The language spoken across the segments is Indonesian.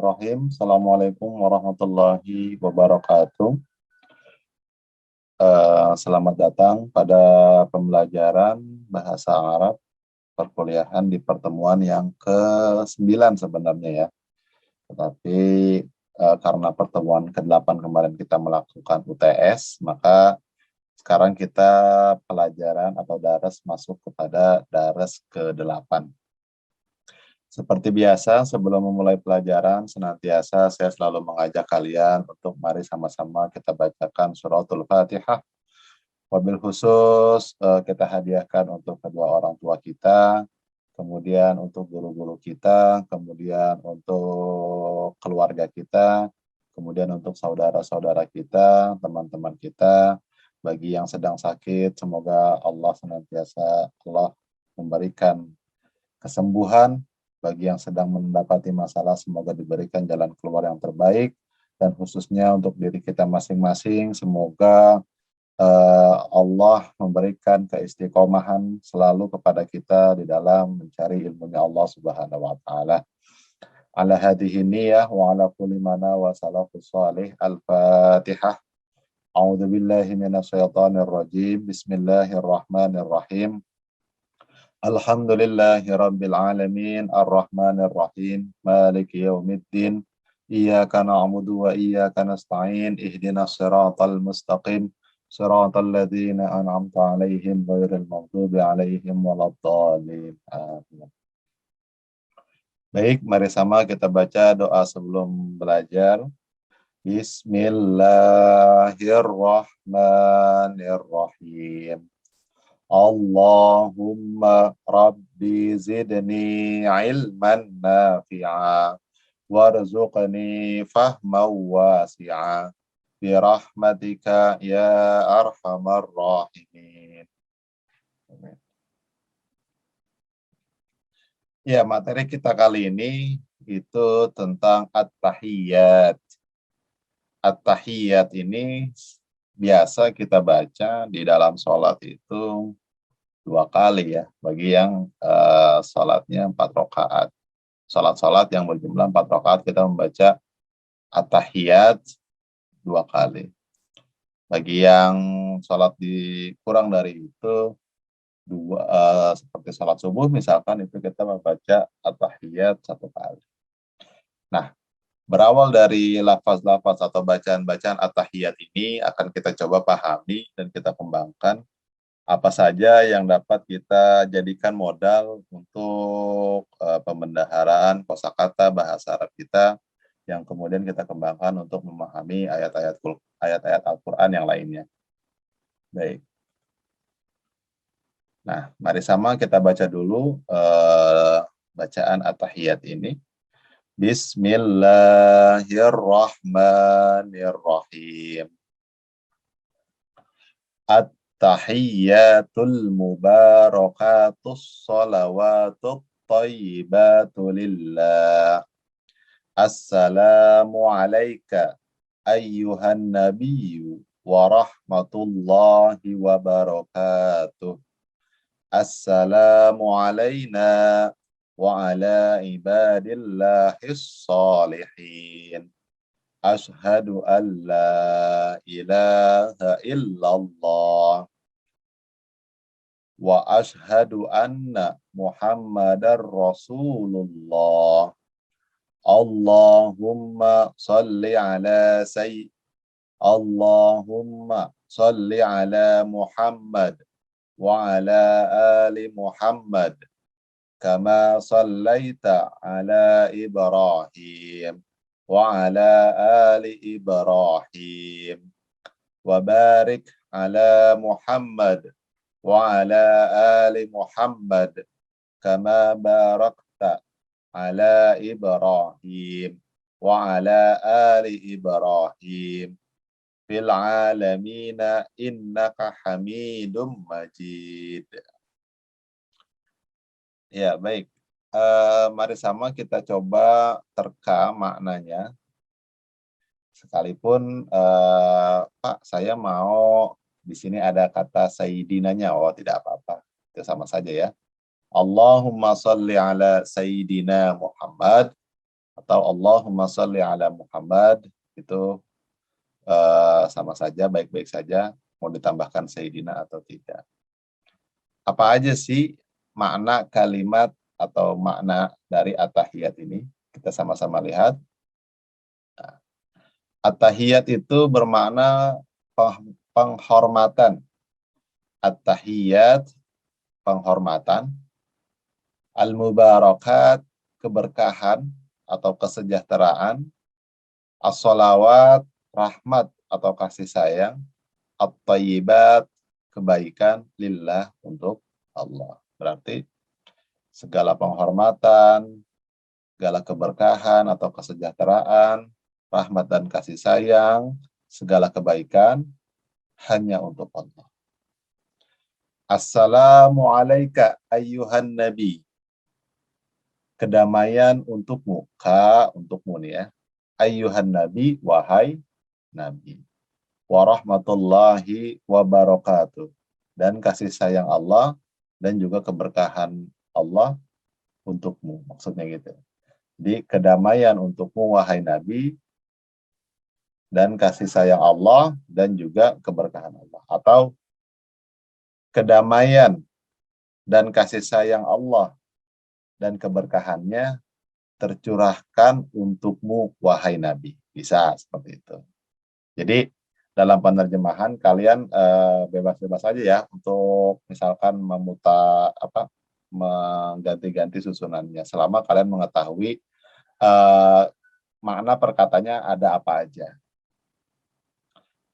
Bismillahirrahmanirrahim. Assalamualaikum warahmatullahi wabarakatuh. Selamat datang pada pembelajaran Bahasa Arab perkuliahan di pertemuan yang ke-9 sebenarnya ya. Tetapi karena pertemuan ke-8 kemarin kita melakukan UTS, maka sekarang kita pelajaran atau daras masuk kepada daras ke-8. Seperti biasa, sebelum memulai pelajaran, senantiasa saya selalu mengajak kalian untuk mari sama-sama kita bacakan suratul Fatihah. Wabil khusus kita hadiahkan untuk kedua orang tua kita, kemudian untuk guru-guru kita, kemudian untuk keluarga kita, kemudian untuk saudara-saudara kita, teman-teman kita. Bagi yang sedang sakit, semoga Allah senantiasa memberikan kesembuhan. Bagi yang sedang mendapati masalah, semoga diberikan jalan keluar yang terbaik. Dan khususnya untuk diri kita masing-masing, semoga Allah memberikan keistiqomahan selalu kepada kita di dalam mencari ilmunya Allah Subhanahu wa Ta'ala. Ala hadhihi niyah wa ala kulli mana wa salafus salih. Al-Fatihah. A'udzu billahi minasyaitonir rajim. Bismillahirrahmanirrahim. Alhamdulillahi rabbil alamin, arrahmanir rahim, maliki yaumiddin, iyyaka na'budu wa iyyaka nasta'in, ihdinas siratal mustaqim, siratal ladzina an'amta 'alaihim ghairil maghdubi 'alaihim waladdallin. Amin. Baik, mari sama kita baca doa sebelum belajar. Bismillahirrahmanirrahim. Allahumma rabbi zidni ilman nafi'a warzuqni fahman wasi'a birahmatika ya arhamar rahimin. Ya, materi kita kali ini itu tentang at-tahiyyat. At-tahiyyat ini biasa kita baca di dalam sholat itu 2 kali ya, bagi yang sholatnya 4 rakaat. Sholat-sholat yang berjumlah 4 rakaat kita membaca at-tahiyyat 2 kali. Bagi yang sholat kurang dari itu, seperti sholat subuh misalkan, itu kita membaca at-tahiyyat 1 kali. Nah, berawal dari lafaz-lafaz atau bacaan-bacaan at-tahiyyat ini akan kita coba pahami dan kita kembangkan apa saja yang dapat kita jadikan modal untuk pembendaharaan kosakata bahasa Arab kita yang kemudian kita kembangkan untuk memahami ayat-ayat Al-Qur'an yang lainnya. Baik. Nah, mari sama kita baca dulu bacaan at-tahiyyat ini. Bismillahirrahmanirrahim. At-tahiyyatul mubarakatus salawatut thayyibatu lillah. Assalamu alayka ayyuhan nabiyyu wa rahmatullahi wa barakatuh. Assalamu alayna wa ala ibadillahis salihin. Ashhadu an la ilaha illallah wa ashhadu anna Muhammadar Rasulullah. Allahumma salli ala Muhammad wa ala ali Muhammad kama sallaita ala Ibrahim wa ala ali Ibrahim wa barik ala Muhammad wa ala ali Muhammad kama barakta ala Ibrahim wa ala ali Ibrahim fil alamina innaka Hamidum Majid. Ya, baik. Mari sama kita coba terka maknanya. Sekalipun Pak, saya mau di sini ada kata sayyidinanya, tidak apa-apa. Itu sama saja ya. Allahumma salli ala sayyidina Muhammad atau Allahumma sholli ala Muhammad, itu sama saja, baik-baik saja, mau ditambahkan Sayyidina atau tidak. Apa aja sih makna kalimat atau makna dari at-tahiyat ini? Kita sama-sama lihat. At-tahiyat itu bermakna penghormatan. At-tahiyat, penghormatan. Al-mubarakat, keberkahan atau kesejahteraan. As-salawat, rahmat atau kasih sayang. At-tayyibat, kebaikan, lillah, untuk Allah. Berarti segala penghormatan, segala keberkahan atau kesejahteraan, rahmat dan kasih sayang, segala kebaikan hanya untuk Allah. Assalamu alayka ayyuhan nabi. Kedamaian untukmu, untukmu nih ya. Ayyuhan nabi, wahai nabi. Warahmatullahi wabarakatuh. Dan kasih sayang Allah dan juga keberkahan Allah untukmu. Maksudnya gitu. Di kedamaian untukmu, wahai nabi, dan kasih sayang Allah dan juga keberkahan Allah. Atau kedamaian dan kasih sayang Allah dan keberkahannya tercurahkan untukmu, wahai nabi. Bisa seperti itu. Jadi dalam penerjemahan kalian bebas-bebas aja ya untuk misalkan mengganti-ganti susunannya selama kalian mengetahui makna perkatanya ada apa aja.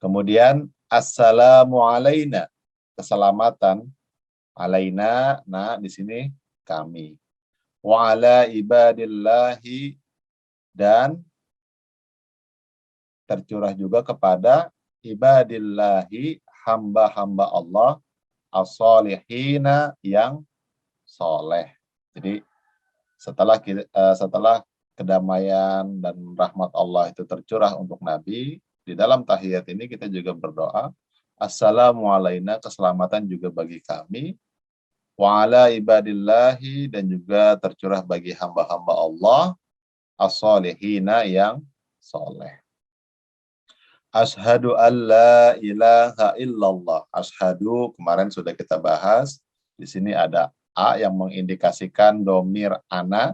Kemudian assalamu alaina, keselamatan, alaina, nah di sini kami. Wa ala ibadillahi, dan tercurah juga kepada ibadillahi, hamba-hamba Allah, as-solihina, yang soleh. Jadi setelah kedamaian dan rahmat Allah itu tercurah untuk Nabi, di dalam tahiyat ini kita juga berdoa, assalamu alaina, keselamatan juga bagi kami, wa ala ibadillahi, dan juga tercurah bagi hamba-hamba Allah, as-solihina, yang soleh. Ashhadu an la ilaha illallah. Ashhadu kemarin sudah kita bahas. Di sini ada a yang mengindikasikan domir ana.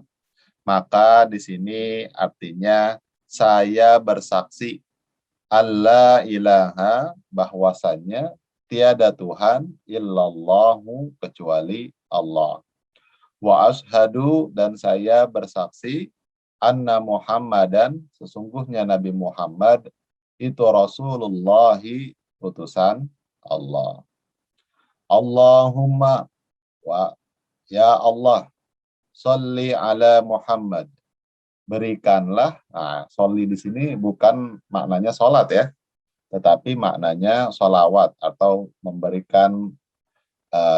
Maka di sini artinya saya bersaksi alla ilaha, bahwasannya tiada Tuhan illallahu, kecuali Allah. Wa ashhadu, dan saya bersaksi anna Muhammadan, sesungguhnya Nabi Muhammad itu Rasulullah, utusan Allah. Allahumma, wa ya Allah, sholli ala Muhammad, berikanlah. Nah, sholli di sini bukan maknanya sholat ya, tetapi maknanya sholawat atau memberikan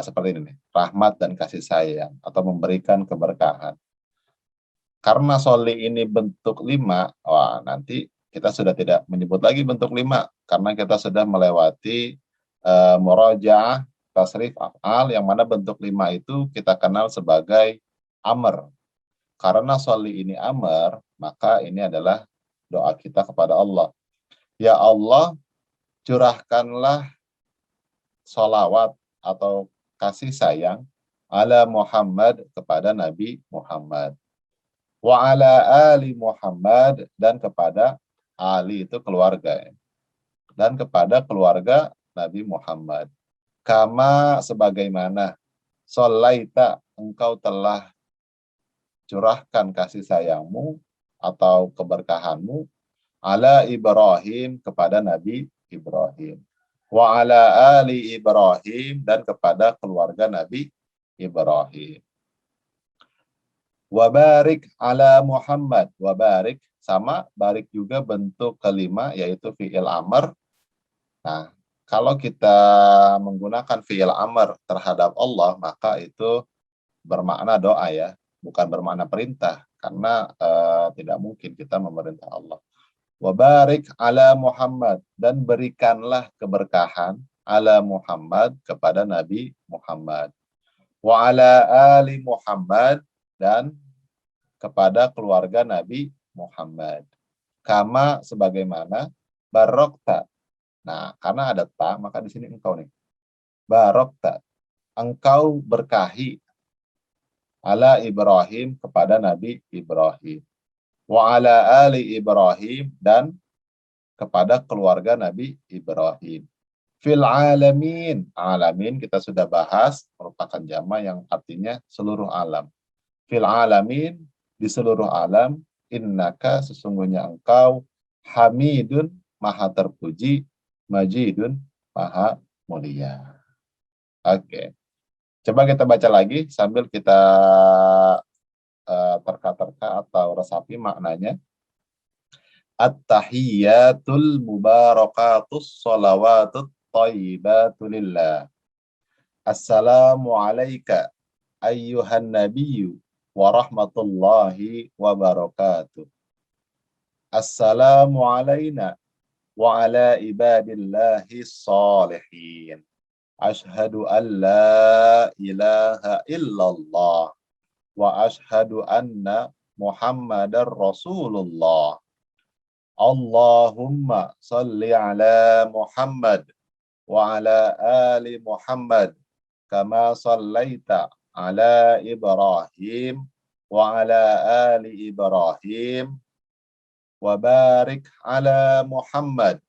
seperti ini nih, rahmat dan kasih sayang atau memberikan keberkahan. Karena sholli ini bentuk 5, wah nanti kita sudah tidak menyebut lagi bentuk 5 karena kita sudah melewati murajaah tasrif af'al, yang mana bentuk 5 itu kita kenal sebagai amr. Karena sholli ini amr, maka ini adalah doa kita kepada Allah. Ya Allah, curahkanlah sholawat atau kasih sayang ala Muhammad, kepada Nabi Muhammad. Wa ala ali Muhammad, dan kepada ali itu keluarga, dan kepada keluarga Nabi Muhammad. Kama, sebagaimana, sholaita, engkau telah curahkan kasih sayangmu atau keberkahanmu ala Ibrahim, kepada Nabi Ibrahim. Wa ala ali Ibrahim, dan kepada keluarga Nabi Ibrahim. Wa barik ala Muhammad. Wa barik, sama barik juga bentuk kelima, yaitu fi'il amr. Nah, kalau kita menggunakan fi'il amr terhadap Allah, maka itu bermakna doa ya, bukan bermakna perintah, karena tidak mungkin kita memerintah Allah. Wa barik ala Muhammad, dan berikanlah keberkahan ala Muhammad, kepada Nabi Muhammad. Wa ala ali Muhammad, dan kepada keluarga Nabi Muhammad. Kama sebagaimana barokta. Nah, karena ada ta, maka di sini engkau nih. Barokta. Engkau berkahi ala Ibrahim kepada Nabi Ibrahim. Wa ala ali Ibrahim dan kepada keluarga Nabi Ibrahim. Fil alamin. Alamin kita sudah bahas, merupakan jama yang artinya seluruh alam. Fil alamin, di seluruh alam, innaka sesungguhnya engkau hamidun maha terpuji, majidun maha mulia. Oke. Coba kita baca lagi sambil kita terka-terka atau resapi maknanya. At-tahiyyatul mubarakatus salawatut thayyibatu lillah. Assalamu alayka ayyuhan nabiyyu wa rahmatullahi wa barakatuh. Assalamu alayna wa ala ibadillahi salihin. Ashhadu an la ilaha illallah wa ashhadu anna Muhammadar Rasulullah. Allahumma salli ala Muhammad wa ala ali Muhammad kama sallaita ala Ibrahim wa ala ali Ibrahim wa barik ala Muhammad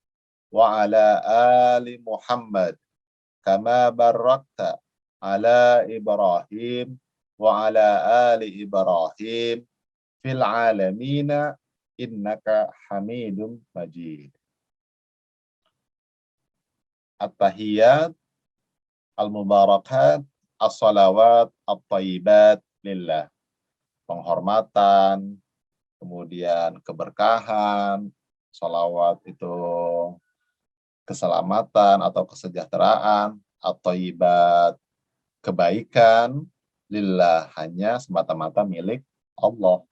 wa ala ali Muhammad kama barakta ala Ibrahim wa ala ali Ibrahim fil alamina innaka hamidum majid. At-tahiyyat, al-mubarakat, as-salawat, at-thayyibat lillah. Penghormatan, kemudian keberkahan, salawat itu keselamatan atau kesejahteraan, at-thayyibat, kebaikan, lillah, hanya semata-mata milik Allah.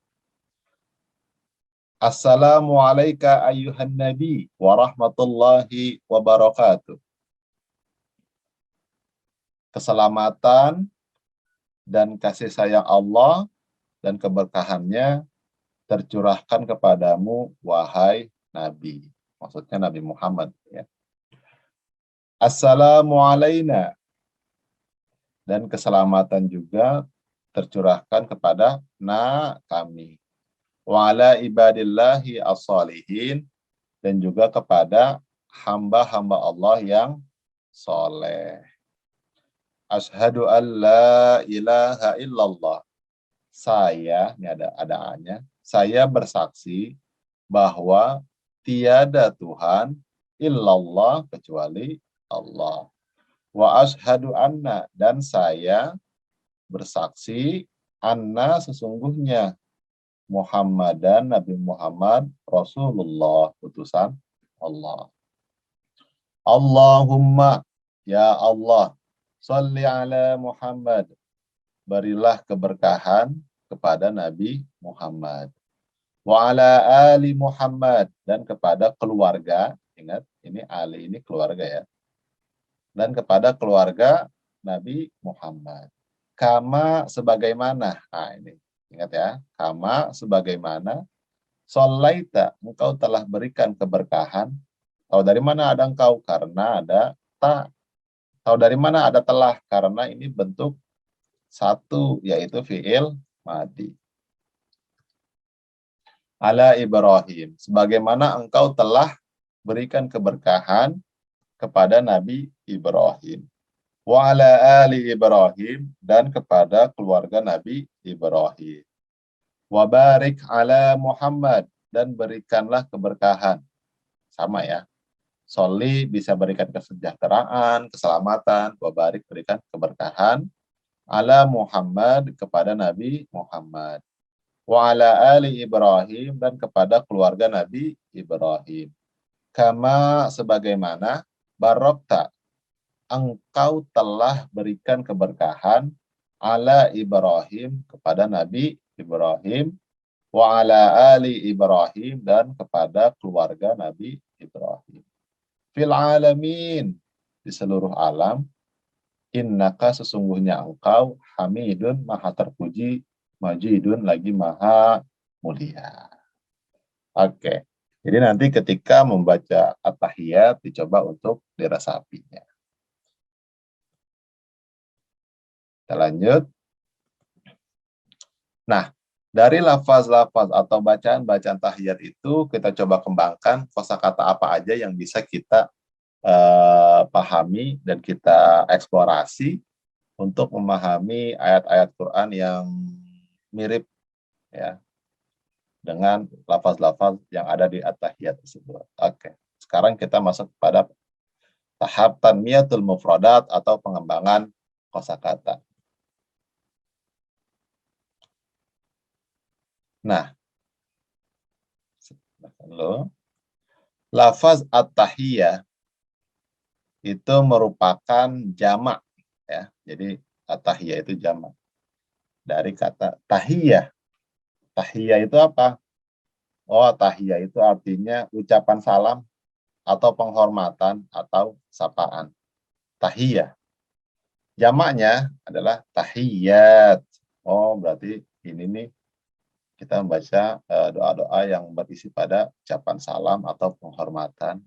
Assalamu alayka ayyuhan nabi wa rahmatullahi wa barakatuh. Keselamatan dan kasih sayang Allah dan keberkahannya tercurahkan kepadamu, wahai Nabi. Maksudnya Nabi Muhammad. Ya. Assalamu alayna. Dan keselamatan juga tercurahkan kepada kami. Wa ala ibadillahi as-salihin, dan juga kepada hamba-hamba Allah yang soleh. Ashhadu an la ilaha illallah. Saya, ini ada A-nya, saya bersaksi bahwa tiada Tuhan illallah kecuali Allah. Wa ashhadu anna, dan saya bersaksi anna sesungguhnya Muhammadan, Nabi Muhammad, Rasulullah, utusan Allah. Allahumma, ya Allah, salli ala Muhammad, berilah keberkahan kepada Nabi Muhammad. Wa ala ali Muhammad, dan kepada keluarga, ingat, ini ali, ini keluarga ya, dan kepada keluarga Nabi Muhammad. Kama sebagaimana, nah ini, ingat ya, kama sebagaimana, sholaita, engkau telah berikan keberkahan. Tahu dari mana ada engkau? Karena ada ta. Tahu dari mana ada telah? Karena ini bentuk satu, yaitu fi'il madi. Ala Ibrahim, sebagaimana engkau telah berikan keberkahan kepada Nabi Ibrahim. Wa ala ali Ibrahim, dan kepada keluarga Nabi Ibrahim. Wa barik ala Muhammad, dan berikanlah keberkahan. Sama ya. Soli bisa berikan kesejahteraan, keselamatan. Wa barik berikan keberkahan. Ala Muhammad, kepada Nabi Muhammad. Wa ala ali Ibrahim, dan kepada keluarga Nabi Ibrahim. Kama sebagaimana barokta, engkau telah berikan keberkahan ala Ibrahim, kepada Nabi Ibrahim, wa ala ali Ibrahim, dan kepada keluarga Nabi Ibrahim. Fil alamin, di seluruh alam, innaka sesungguhnya engkau hamidun maha terpuji, majidun lagi maha mulia. Oke. Jadi nanti ketika membaca at-tahiyat dicoba untuk diresapinya. Kita lanjut. Nah, dari lafaz-lafaz atau bacaan-bacaan tahiyat itu kita coba kembangkan kosakata apa aja yang bisa kita pahami dan kita eksplorasi untuk memahami ayat-ayat Quran yang mirip ya dengan lafaz-lafaz yang ada di at-tahiyat tersebut. Oke. Sekarang kita masuk pada tahap tanmiyatul mufradat atau pengembangan kosakata. Nah, lafaz at-tahiyah itu merupakan jamak ya. Jadi at-tahiyah itu jamak dari kata tahiyah. Tahiyah itu apa? Oh, tahiyah itu artinya ucapan salam atau penghormatan atau sapaan. Tahiyah. Jamaknya adalah tahiyat. Oh, berarti ini nih kita membaca doa-doa yang berisi pada ucapan salam atau penghormatan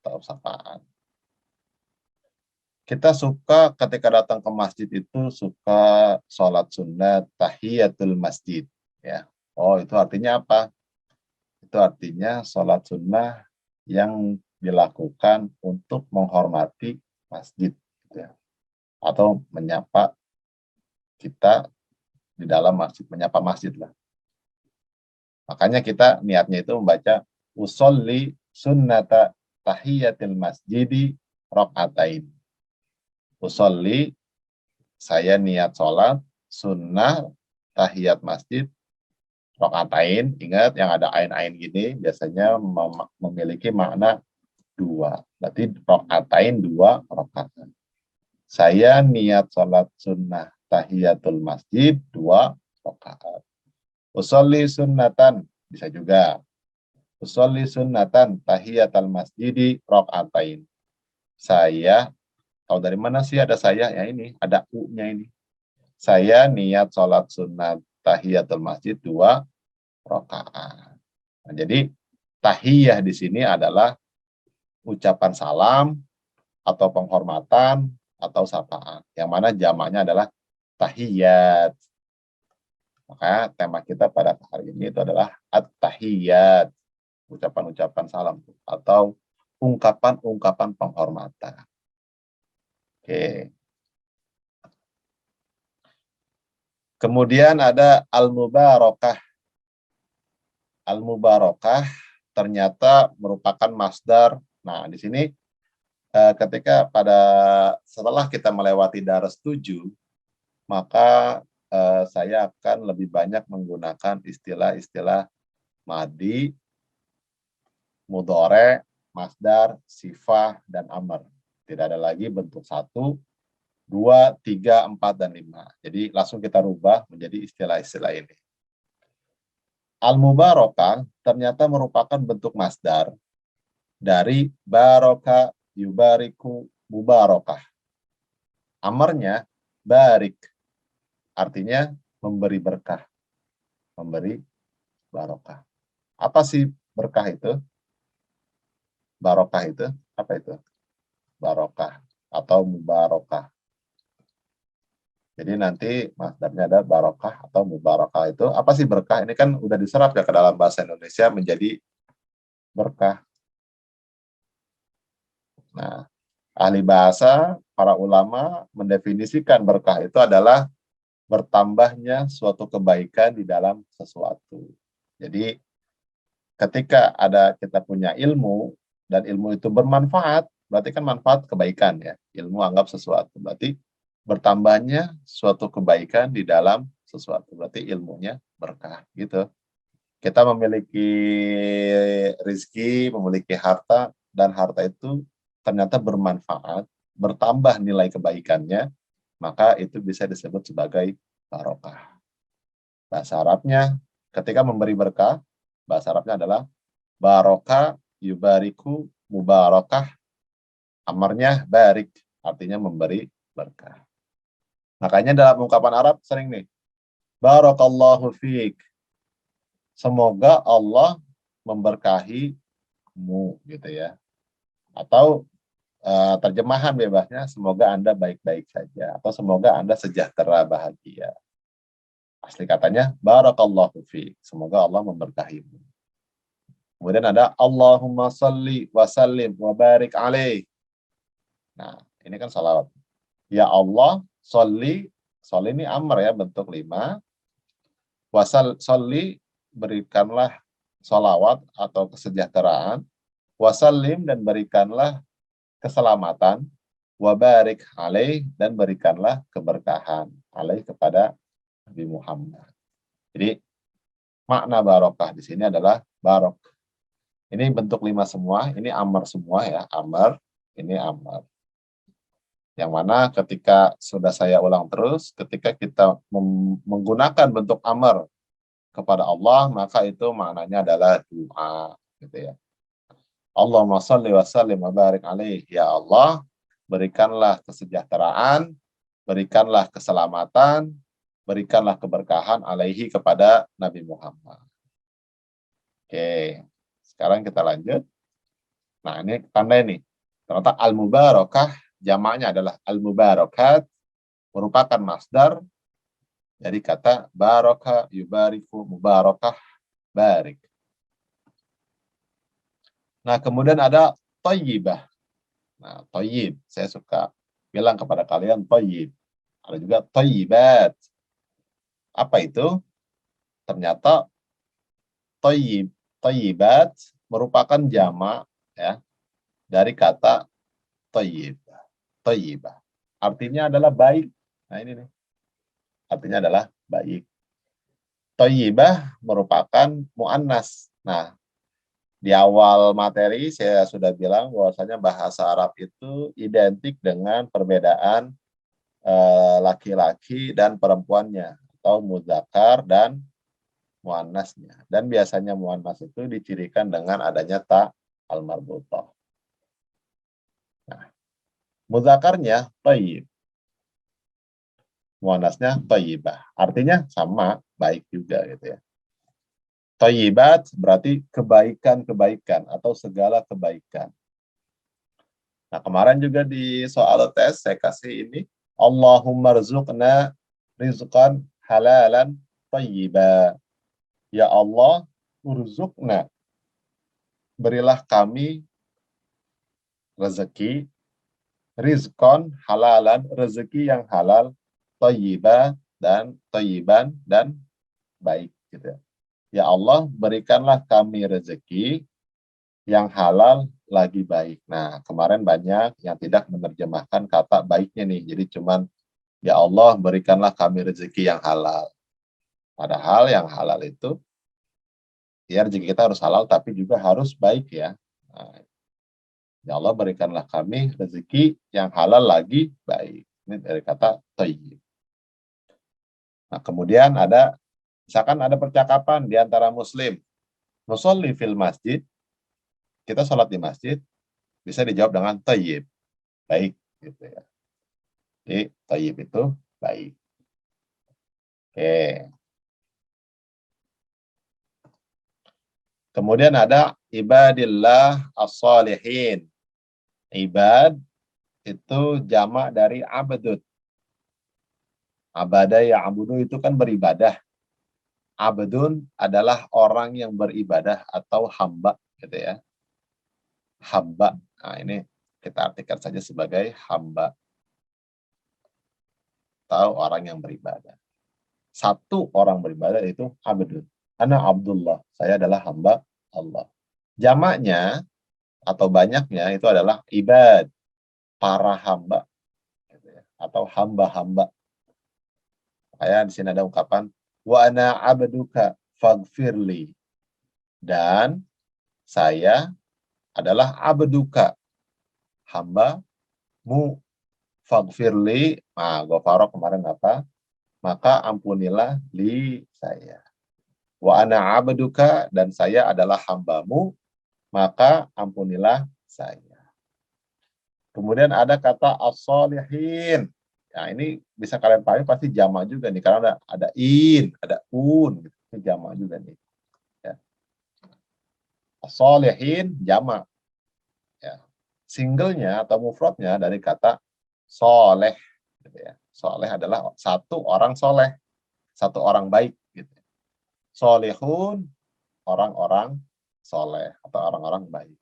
atau sapaan. Kita suka ketika datang ke masjid itu suka sholat sunat tahiyatul masjid. Ya. Oh, itu artinya apa? Itu artinya sholat sunnah yang dilakukan untuk menghormati masjid. Ya. Atau menyapa kita di dalam masjid, menyapa masjid lah. Makanya kita niatnya itu membaca usolli sunnata tahiyatil masjidi rok'atain. Usolli, saya niat sholat sunnah tahiyat masjid rok'atain. Ingat yang ada ain-ain gini biasanya memiliki makna dua. Berarti rok'atain dua rakaat. Saya niat sholat sunnah tahiyatul masjid dua rakaat. Usolli sunnatan, bisa juga. Usolli sunnatan tahiyatal masjidi rok'atain. Saya, tahu dari mana sih ada saya? Ya ini, ada U-nya ini. Saya niat sholat sunnah tahiyatul masjid dua rakaat. Nah, jadi tahiyah di sini adalah ucapan salam atau penghormatan atau sapaan. Yang mana jamaknya adalah tahiyat. Maka tema kita pada hari ini itu adalah at-tahiyat, ucapan-ucapan salam atau ungkapan-ungkapan penghormatan. Oke. Kemudian ada al-mubarakah. Al-mubarakah ternyata merupakan masdar. Nah, di sini ketika setelah kita melewati daras 7, maka saya akan lebih banyak menggunakan istilah-istilah madi, mudhore, masdar, sifah, dan amr. Tidak ada lagi bentuk 1, 2, 3, 4, dan 5. Jadi langsung kita rubah menjadi istilah-istilah ini. Al-mubarakah ternyata merupakan bentuk masdar dari baraka yubariku mubarakah. Amarnya barik, artinya memberi berkah, memberi barokah. Apa sih berkah itu? Barokah itu apa itu? Barokah atau mubarokah. Jadi nanti masdarnya ada barokah atau mubarokah itu apa sih berkah? Ini kan udah diserap ya ke dalam bahasa Indonesia menjadi berkah. Nah, ahli bahasa, para ulama mendefinisikan berkah itu adalah bertambahnya suatu kebaikan di dalam sesuatu. Jadi ketika kita punya ilmu dan ilmu itu bermanfaat, berarti kan manfaat kebaikan ya. Ilmu anggap sesuatu, berarti bertambahnya suatu kebaikan di dalam sesuatu, berarti ilmunya berkah gitu. Kita memiliki rezeki, memiliki harta, dan harta itu ternyata bermanfaat, bertambah nilai kebaikannya, maka itu bisa disebut sebagai barokah. Bahasa Arabnya, ketika memberi berkah, bahasa Arabnya adalah barokah yubariku mubarakah, amarnya barik, artinya memberi berkah. Makanya dalam ungkapan Arab sering nih, barakallahu fiik, semoga Allah memberkahimu gitu ya. Atau terjemahan bebasnya semoga Anda baik-baik saja atau semoga Anda sejahtera bahagia. Asli katanya barakallahu fi, semoga Allah memberkahimu. Kemudian ada Allahumma salli wa sallim wa barik alaih. Nah, ini kan salawat. Ya Allah, salli ini amr ya, bentuk 5. Salli, berikanlah salawat atau kesejahteraan. Wasallim, dan berikanlah keselamatan. Wabarik alaih, dan berikanlah keberkahan alaih kepada Nabi Muhammad. Jadi makna barokah di sini adalah barok. Ini bentuk 5 semua, ini amr semua ya, amr, ini amr. Yang mana ketika sudah saya ulang terus, ketika kita menggunakan bentuk amr kepada Allah, maka itu maknanya adalah doa, gitu ya. Allahumma shalli wa sallim wa barik alaih. Ya Allah, berikanlah kesejahteraan, berikanlah keselamatan, berikanlah keberkahan alaihi kepada Nabi Muhammad. Oke, sekarang kita lanjut. Nah, ini tanda ini. Ternyata al-mubarakah, jamaknya adalah al-mubarakat, merupakan masdar dari kata baraka, yubariku, mubarakah, barik. Nah, kemudian ada thayyibah. Nah, thayyib, saya suka bilang kepada kalian thayyib. Ada juga thayyibat. Apa itu? Ternyata thayyibat merupakan jamak ya dari kata thayyib. Thayyibah. Artinya adalah baik. Nah, ini nih. Artinya adalah baik. Thayyibah merupakan muannas. Nah, di awal materi saya sudah bilang bahwasanya bahasa Arab itu identik dengan perbedaan laki-laki dan perempuannya, atau muzakkar dan muannasnya. Dan biasanya muannas itu dicirikan dengan adanya ta al-marbutah. Nah, mudzakarnya thayyib, muannasnya thayyibah. Artinya sama, baik juga gitu ya. Thayyibat berarti kebaikan-kebaikan atau segala kebaikan. Nah, kemarin juga di soal tes saya kasih ini, Allahumma rzuqna rizqan halalan thayyiba. Ya Allah, urzuqna, berilah kami rezeki, rizqan halalan, rezeki yang halal, thayyiba, dan thayyiban, dan baik gitu ya. Ya Allah, berikanlah kami rezeki yang halal lagi baik. Nah, kemarin banyak yang tidak menerjemahkan kata baiknya nih. Jadi cuman, ya Allah, berikanlah kami rezeki yang halal. Padahal yang halal itu, ya rezeki kita harus halal, tapi juga harus baik ya. Nah, ya Allah, berikanlah kami rezeki yang halal lagi baik. Ini dari kata thayyib. Nah, kemudian ada, misalkan ada percakapan di antara muslim, nusolli fil masjid, kita sholat di masjid, bisa dijawab dengan thayyib, baik gitu ya. Jadi thayyib itu baik. Oke. Kemudian ada ibadillah as-salihin. Ibad itu jamak dari abdud. Abada ya'budu itu kan beribadah. Abdun adalah orang yang beribadah atau hamba gitu ya. Hamba. Nah, ini kita artikan saja sebagai hamba atau orang yang beribadah. Satu orang beribadah itu abdun. Ana Abdullah, saya adalah hamba Allah. Jamaknya atau banyaknya itu adalah ibad, para hamba gitu ya, atau hamba-hamba. Kayak di sini ada ungkapan wa ana abduka faghfirli, dan saya adalah abduka, hambamu, faghfirli. Nah, ghafara kemarin apa? Maka ampunilah li saya. Wa ana abduka, dan saya adalah hambamu, maka ampunilah saya. Kemudian ada kata as-solihin. Nah, ini bisa kalian pahami pasti jamak juga nih, karena ada in, ada un, gitu. Ini jamak juga nih. Ya. Sholihin jamak. Ya. Singlenya atau mufradnya dari kata soleh. Gitu ya. Soleh adalah satu orang soleh, satu orang baik. Gitu. Solihun, orang-orang soleh atau orang-orang baik.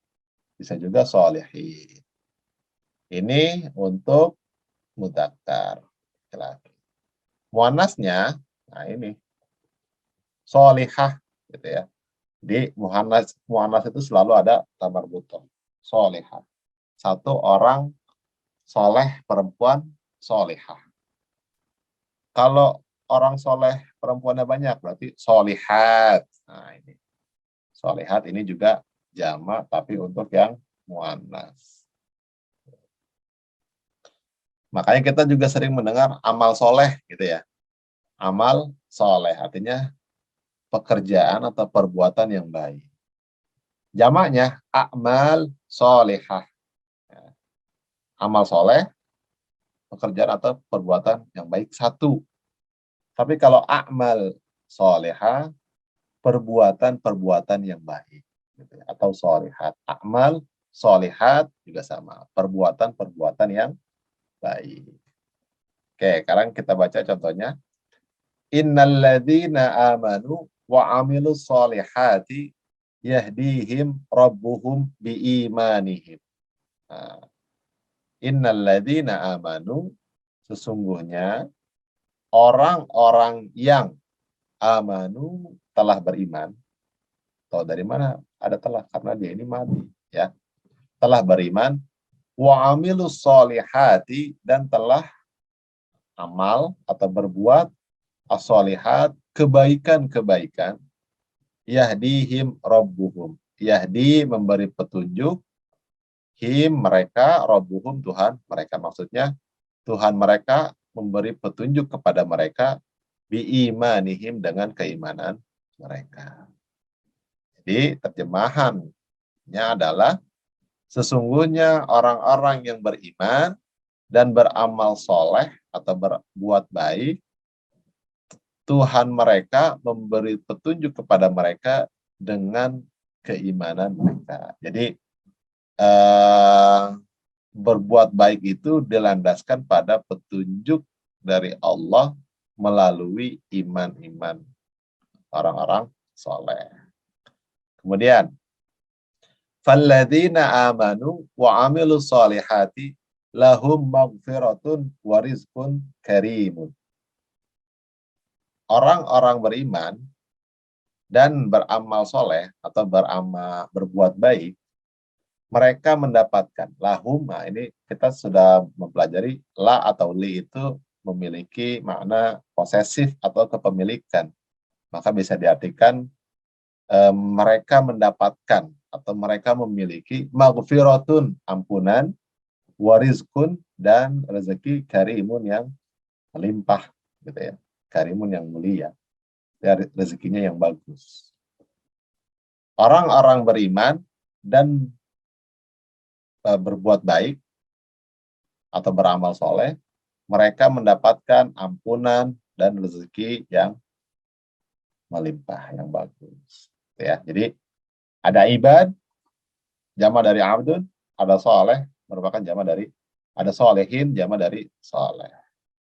Bisa juga solihin. Ini untuk mudzakkar laki-laki. Muannasnya, nah ini solihah, gitu ya. Di muannas itu selalu ada tamar buton. Solihah. Satu orang soleh perempuan solihah. Kalau orang soleh perempuannya banyak, berarti solihat. Nah ini. Solihat ini juga jamak, tapi untuk yang muannas. Makanya kita juga sering mendengar amal soleh, gitu ya. Amal soleh, artinya pekerjaan atau perbuatan yang baik. Jamaknya a'mal solehah. Amal soleh, pekerjaan atau perbuatan yang baik satu. Tapi kalau a'mal solehah, perbuatan-perbuatan yang baik. Gitu ya. Atau solehat. A'mal solehat juga sama. Perbuatan-perbuatan yang baik. Oke, sekarang kita baca contohnya. Innalladzina amanu wa amilus solihati yahdihim rabbuhum biimanihim. Nah, innalladzina amanu, sesungguhnya orang-orang yang amanu telah beriman. Tahu dari mana ada telah? Karena dia ini mati, ya. Telah beriman wa amilus solihati, dan telah amal atau berbuat as-solihat, kebaikan-kebaikan. Yahdihim rabbuhum. Yahdi memberi petunjuk, him mereka, rabbuhum Tuhan mereka. Maksudnya Tuhan mereka memberi petunjuk kepada mereka biimanihim, dengan keimanan mereka. Jadi terjemahannya adalah sesungguhnya orang-orang yang beriman dan beramal soleh atau berbuat baik, Tuhan mereka memberi petunjuk kepada mereka dengan keimanan mereka. Jadi berbuat baik itu dilandaskan pada petunjuk dari Allah melalui iman-iman orang-orang soleh. Kemudian, falladzina amanu wa amilus solihati lahum maghfiratun wa rizqun karimun. Orang-orang beriman dan beramal soleh atau berbuat baik, mereka mendapatkan lahum. Nah, ini kita sudah mempelajari la atau li itu memiliki makna posesif atau kepemilikan. Maka bisa diartikan mereka mendapatkan atau mereka memiliki maghfiratun, ampunan, warizkun, dan rezeki karimun, yang melimpah, gitu ya. Karimun yang mulia, ya, rezekinya yang bagus. Orang-orang beriman dan berbuat baik atau beramal soleh, mereka mendapatkan ampunan dan rezeki yang melimpah, yang bagus. Ya, jadi ada ibad, jama dari abdun, ada soleh, merupakan jama dari, ada solehin, jama dari soleh.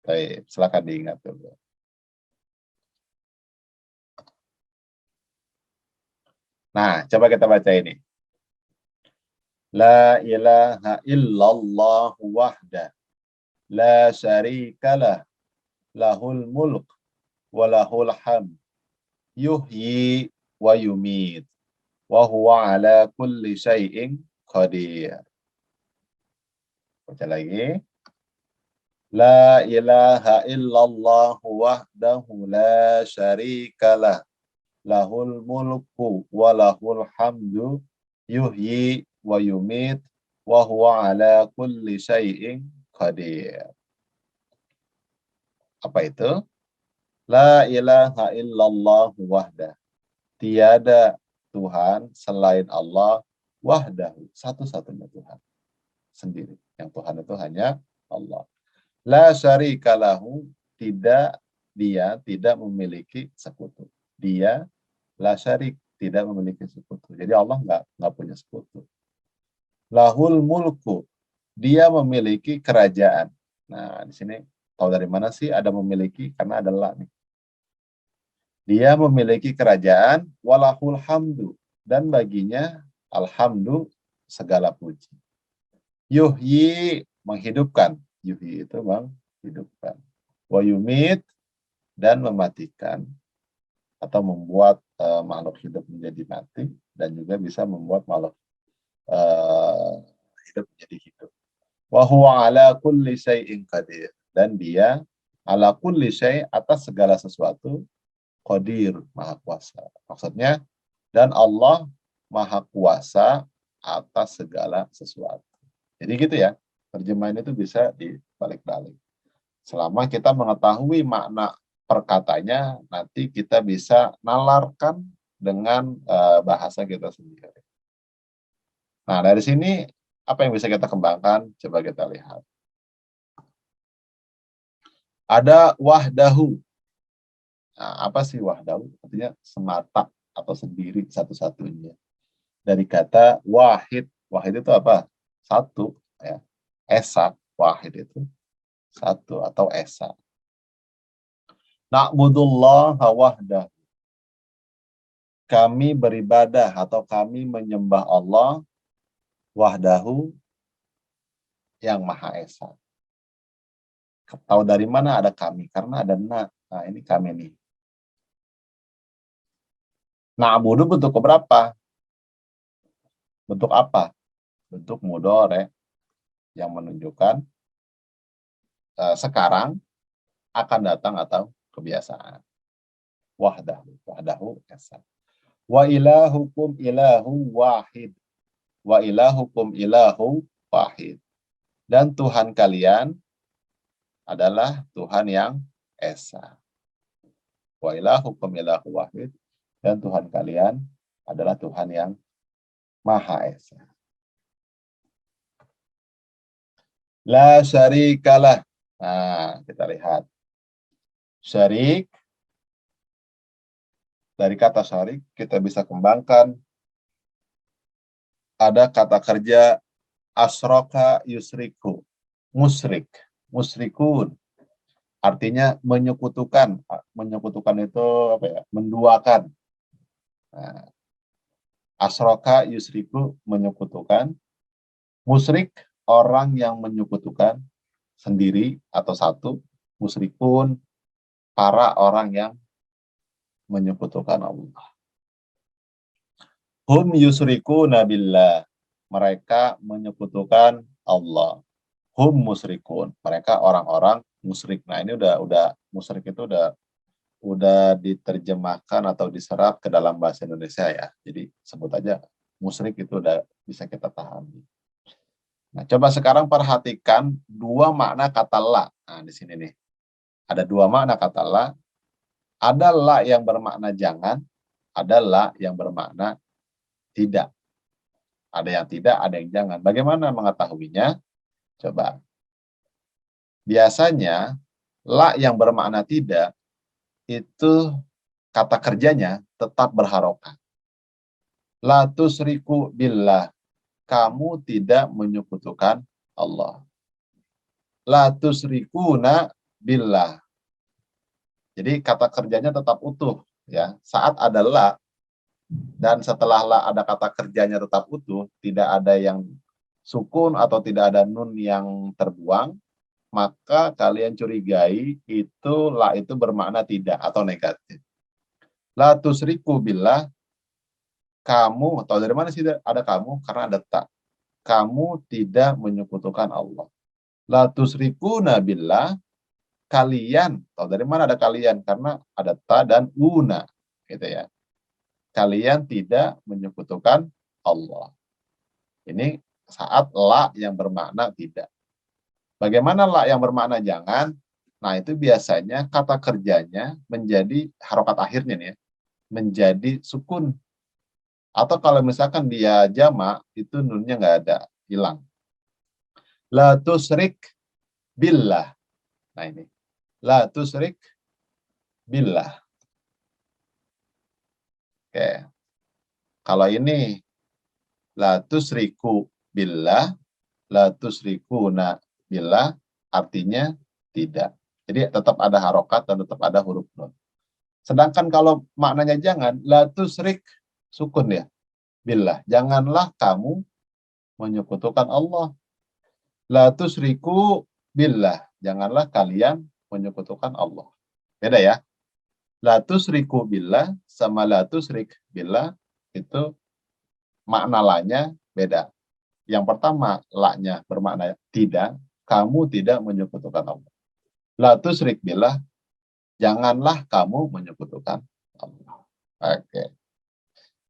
Baik, silakan diingat dulu. Nah, coba kita baca ini. La ilaha illallah wahda, la syarikalah, lahul mulk, wa lahul hamd, yuhyi wa yumit, wa huwa ala kulli syai'in qadir. Baca lagi. La ilaha illallah wahdahu la syarikalah, lahul mulku wa lahul hamdu, yuhyi wa yumit, wa huwa ala kulli syai'in qadir. Apa itu? La ilaha illallah wahdah. Tiada Tuhan selain Allah, wahdahu, satu-satunya Tuhan sendiri. Yang Tuhan itu hanya Allah. La syarika lahu, dia tidak memiliki sekutu. Dia la syarik, tidak memiliki sekutu. Jadi Allah nggak punya sekutu. Lahul mulku, dia memiliki kerajaan. Nah, di sini tahu dari mana sih ada memiliki? Karena ada la nih. Dia memiliki kerajaan, walahul hamdu, dan baginya alhamdu segala puji. Yuhyi, menghidupkan. Yuhyi itu menghidupkan. Wa yumit, dan mematikan atau membuat makhluk hidup menjadi mati, dan juga bisa membuat makhluk hidup menjadi hidup. Wa huwa ala kulli syai'in qadir, dan dia ala kulli syai', atas segala sesuatu, qadir, maha kuasa. Maksudnya, dan Allah maha kuasa atas segala sesuatu. Jadi gitu ya, terjemahan itu bisa dibalik-balik. Selama kita mengetahui makna perkatanya, nanti kita bisa nalarkan dengan bahasa kita sendiri. Nah, dari sini apa yang bisa kita kembangkan? Coba kita lihat. Ada wahdahu. Nah, apa sih wahdahu? Artinya semata atau sendiri, satu-satunya. Dari kata wahid. Wahid itu apa? Satu. Ya. Esa. Wahid itu satu atau esa. Na'budullah wahdahu. Kami beribadah atau kami menyembah Allah wahdahu, yang maha esa. Tahu dari mana ada kami? Karena ada na. Nah, ini kami nih. Na'budu bentuk keberapa? Bentuk apa? Bentuk mudhore, yang menunjukkan sekarang, akan datang, atau kebiasaan. Wahdahu esa. Wa ilahukum ilahu wahid. Wa ilahukum ilahu wahid. Dan Tuhan kalian adalah Tuhan yang esa. Wa ilahukum ilahu wahid. Dan Tuhan kalian adalah Tuhan yang maha esa. La syarikalah. Nah, kita lihat. Syarik, dari kata syarik kita bisa kembangkan. Ada kata kerja asroka yusriku. Musrik. Musrikun. Artinya menyekutukan. Menyekutukan itu apa ya? Menduakan. Nah, asroka yusriku, menyekutukan. Musyrik, orang yang menyekutukan sendiri atau satu. Musyrikun, para orang yang menyekutukan Allah. Hum yusrikuna billah, mereka menyekutukan Allah. Hum musyrikun, mereka orang-orang musyrik. Nah, ini udah musyrik itu udah diterjemahkan atau diserap ke dalam bahasa Indonesia ya. Jadi sebut aja musyrik, itu udah bisa kita pahami. Nah, coba sekarang perhatikan dua makna kata la. Nah, di sini nih. Ada dua makna kata la. Ada la yang bermakna jangan, ada la yang bermakna tidak. Ada yang tidak, ada yang jangan. Bagaimana mengetahuinya? Coba. Biasanya la yang bermakna tidak itu kata kerjanya tetap berharokat. La tusriku billah, kamu tidak menyekutukan Allah. La tusrikuna billah. Jadi kata kerjanya tetap utuh ya. Saat ada la dan setelah la ada kata kerjanya tetap utuh, tidak ada yang sukun atau tidak ada nun yang terbuang, maka kalian curigai itu la itu bermakna tidak atau negatif. La tusriku billah, kamu, tahu dari mana sih ada kamu? Karena ada tak. Kamu tidak menyekutukan Allah. La tusrikuna billah, kalian, tahu dari mana ada kalian? Karena ada ta dan una, gitu ya. Kalian tidak menyekutukan Allah. Ini saat la yang bermakna tidak. Bagaimana la yang bermakna jangan? Nah, itu biasanya kata kerjanya menjadi harokat akhirnya nih ya, menjadi sukun. Atau kalau misalkan dia jamak, itu nunnya nggak ada, hilang. La tusrik billah. Nah ini. La tusrik billah. Oke. Kalau ini la tusriku billah, la tusrikuna billah, artinya tidak. Jadi tetap ada harokat dan tetap ada huruf nun. Sedangkan kalau maknanya jangan, la tusrik, sukun ya, billah. Janganlah kamu menyekutukan Allah. La tusriku billah. Janganlah kalian menyekutukan Allah. Beda ya. La tusriku billah sama la tusrik billah itu makna lanya beda. Yang pertama, la-nya bermakna tidak, kamu tidak menyekutukan Allah. La tusrik billah, janganlah kamu menyekutukan Allah. Oke.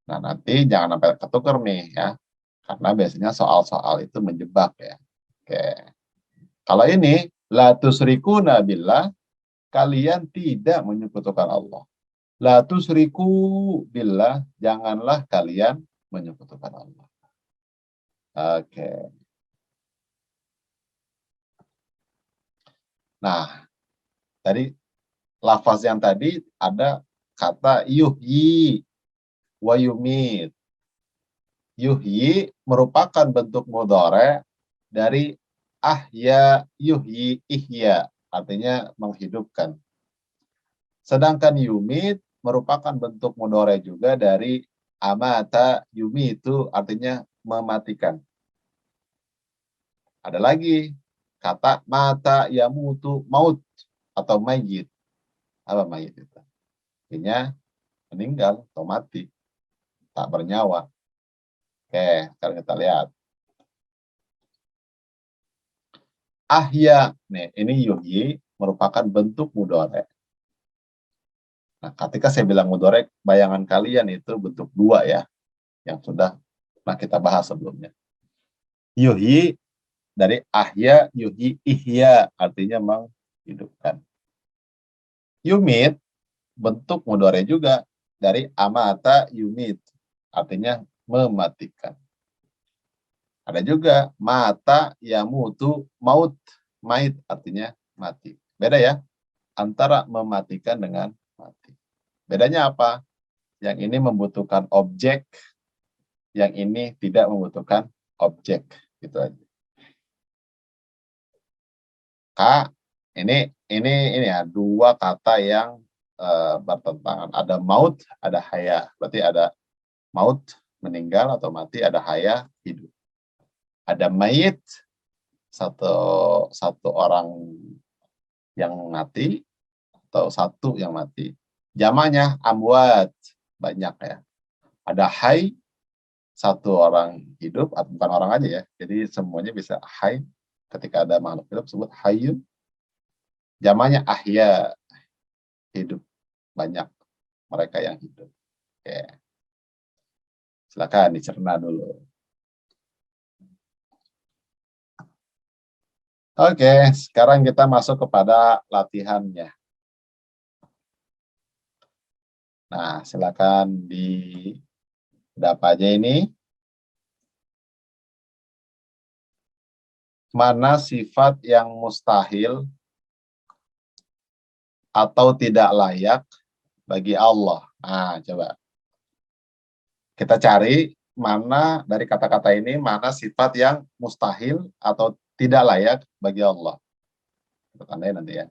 Nah, nanti jangan sampai ketukar nih ya. Karena biasanya soal-soal itu menjebak ya. Oke. Kalau ini, la tusrikuna billah, kalian tidak menyekutukan Allah. La tusriku billah, janganlah kalian menyekutukan Allah. Oke. Nah, tadi lafaz yang tadi ada kata yuhyi wa yumit. Yuhyi merupakan bentuk mudhari dari ahya yuhyi ihya, artinya menghidupkan. Sedangkan yumit merupakan bentuk mudhari juga dari amata yumitu, artinya mematikan. Ada lagi kata mata yamutu maut atau mayit. Apa mayit itu? Artinya meninggal atau mati, tak bernyawa. Oke, sekarang kita lihat. Ahya, nih, ini yuhyi merupakan bentuk mudhari. Nah, ketika saya bilang mudhari, bayangan kalian itu bentuk dua ya, yang sudah pernah kita bahas sebelumnya. Yuhyi dari ahya, yuhyi ihya, artinya menghidupkan. Yumit, bentuk mudhari juga dari amata yumit, artinya mematikan. Ada juga mata yamutu maut, mait artinya mati. Beda ya antara mematikan dengan mati. Bedanya apa? Yang ini membutuhkan objek, yang ini tidak membutuhkan objek. Gitu aja. Kak, ini ya dua kata yang bertentangan. Ada maut, ada haya. Berarti ada maut meninggal atau mati, ada haya hidup. Ada mayit, satu orang yang mati atau satu yang mati. Jamaknya amwat, banyak ya. Ada hay, satu orang hidup, bukan orang aja ya. Jadi semuanya bisa hay, ketika ada makhluk hidup sebut hayyun. Jamaknya ahya, hidup, banyak mereka yang hidup. Oke. Silakan dicerna dulu. Oke, sekarang kita masuk kepada latihannya. Nah, silakan apa aja ini. Mana sifat yang mustahil atau tidak layak bagi Allah? Nah, coba. Kita cari mana dari kata-kata ini, mana sifat yang mustahil atau tidak layak bagi Allah. Kita tandai nanti ya.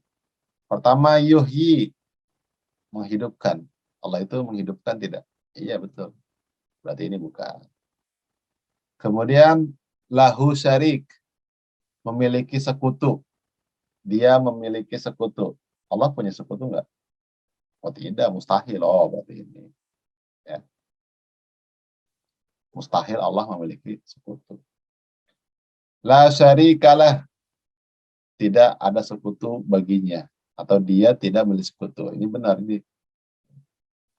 Pertama, yuhyi, menghidupkan. Allah itu menghidupkan tidak? Iya, betul. Berarti ini bukan. Kemudian, lahu syarik, memiliki sekutu. Dia memiliki sekutu. Allah punya sekutu enggak? Oh tidak, mustahil. Oh, berarti ini. Ya. Mustahil Allah memiliki sekutu. La syarikalah, tidak ada sekutu baginya. Atau dia tidak memiliki sekutu. Ini benar, ini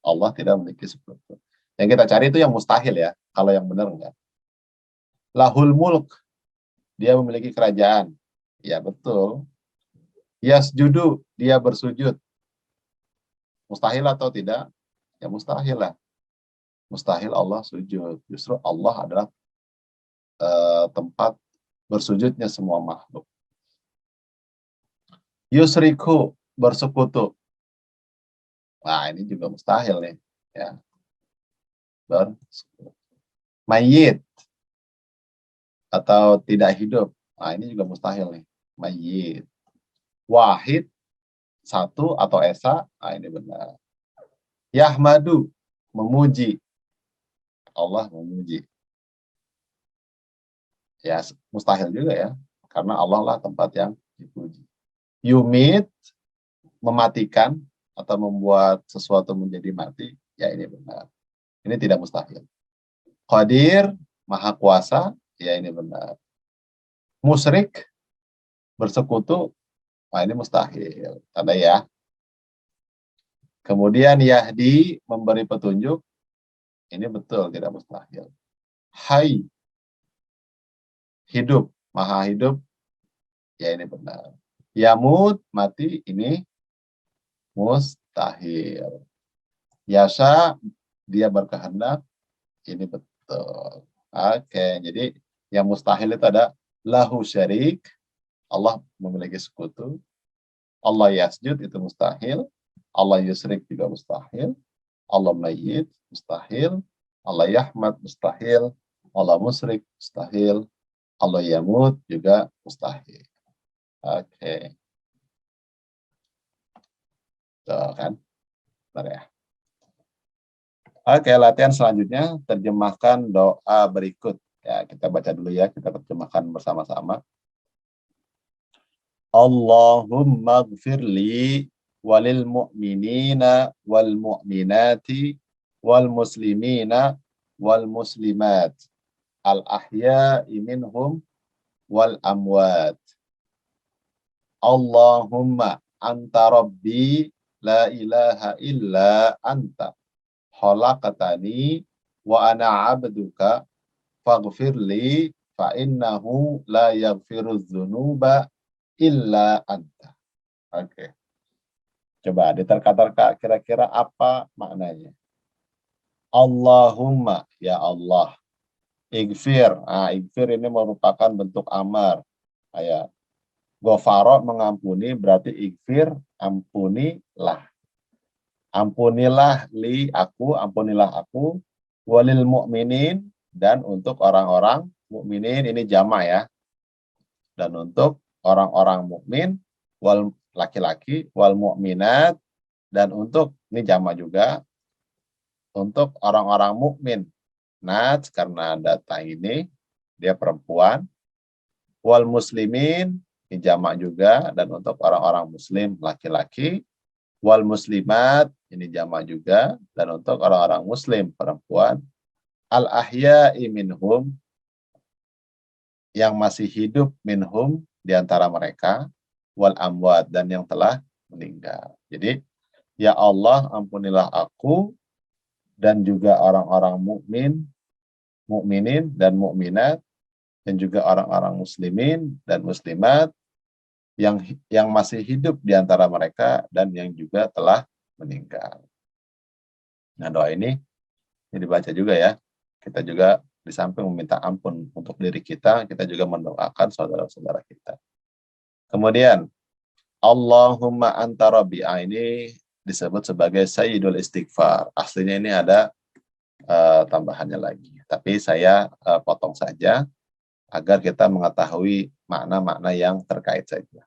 Allah tidak memiliki sekutu. Yang kita cari itu yang mustahil ya. Kalau yang benar enggak. Lahul mulk, dia memiliki kerajaan. Ya betul. Yasjudu, dia bersujud. Mustahil atau tidak? Ya mustahil lah. Mustahil Allah sujud. Justru Allah adalah tempat bersujudnya semua makhluk. Yusriku, bersekutu. Nah, ini juga mustahil nih. Ya. bersekutu. Mayyit atau tidak hidup. Nah, ini juga mustahil nih. Mayyit. Wahid, satu atau esa. Nah, ini benar. Yahmadu, memuji. Allah memuji. Ya, mustahil juga ya. Karena Allah lah tempat yang dipuji. Yumit, mematikan atau membuat sesuatu menjadi mati. Ya, ini benar. Ini tidak mustahil. Qadir, maha kuasa. Ya, ini benar. Musyrik, bersekutu. Nah, ini mustahil. Tanda ya. Kemudian Yahdi, memberi petunjuk. Ini betul, tidak mustahil. Hai, hidup, maha hidup. Ya, ini benar. Yamut, mati. Ini mustahil. Yasa, dia berkehendak. Ini betul. Oke, jadi yang mustahil itu ada lahu syarik. Allah memiliki sekutu. Allah yasjud, itu mustahil. Allah yusrik juga mustahil. Allah mayyit, mustahil. Allah yahmad, mustahil. Allah musrik, mustahil. Allah yamut, juga mustahil. Oke. Tuh kan. Bentar ya. Oke, latihan selanjutnya terjemahkan doa berikut. Ya, kita baca dulu ya, kita terjemahkan bersama-sama. Allahumma gfirli walil mu'minina wal mu'minati wal muslimina wal muslimat al ahya'i minhum wal amwat. Allahumma anta rabbi la ilaha illa anta khalaqtani wa ana 'abduka faghfirli fa innahu la yaghfiru dzunuba illa anta. Oke. Coba diterka-terka kira-kira apa maknanya? Allahumma, ya Allah. Igfir. Nah, igfir ini merupakan bentuk amar. Kayak Ghafara, mengampuni, berarti igfir, ampunilah. Ampunilah li, aku, ampunilah aku. Walil mu'minin, dan untuk orang-orang mukminin, ini jama ya. Dan untuk orang-orang mukmin, wal laki-laki, wal mu'minat, dan untuk, ini jama juga, untuk orang-orang mukmin. Nat, karena data ini, dia perempuan. Wal muslimin, ini jama juga, dan untuk orang-orang muslim, laki-laki. Wal muslimat, ini jama juga, dan untuk orang-orang muslim, perempuan. Al ahya'i minhum, yang masih hidup, minhum, di antara mereka. Wal amwat, dan yang telah meninggal. Jadi, ya Allah, ampunilah aku, dan juga orang-orang mukminin dan mukminat, dan juga orang-orang muslimin dan muslimat, yang masih hidup di antara mereka dan yang juga telah meninggal. Nah, doa ini dibaca juga ya. Kita juga di samping meminta ampun untuk diri kita, kita juga mendoakan saudara-saudara kita. Kemudian, Allahumma anta rabbi, ini disebut sebagai sayyidul istighfar. Aslinya ini ada tambahannya lagi. Tapi saya potong saja agar kita mengetahui makna-makna yang terkait saja.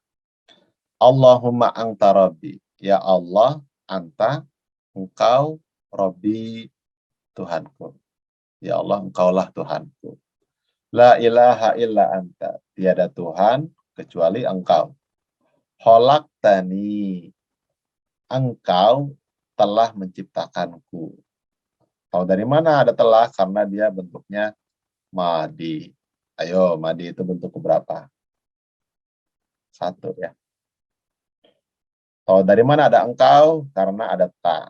Allahumma anta rabbi, ya Allah, anta, engkau, rabbi, Tuhanku. Ya Allah, engkaulah Tuhanku. La ilaha illa anta, tiada Tuhan kecuali engkau. Khalaqtani, engkau telah menciptakanku. Tahu dari mana ada telah? Karena dia bentuknya madi. Ayo, madi itu bentuk berapa? Satu ya. Tahu dari mana ada engkau? Karena ada ta.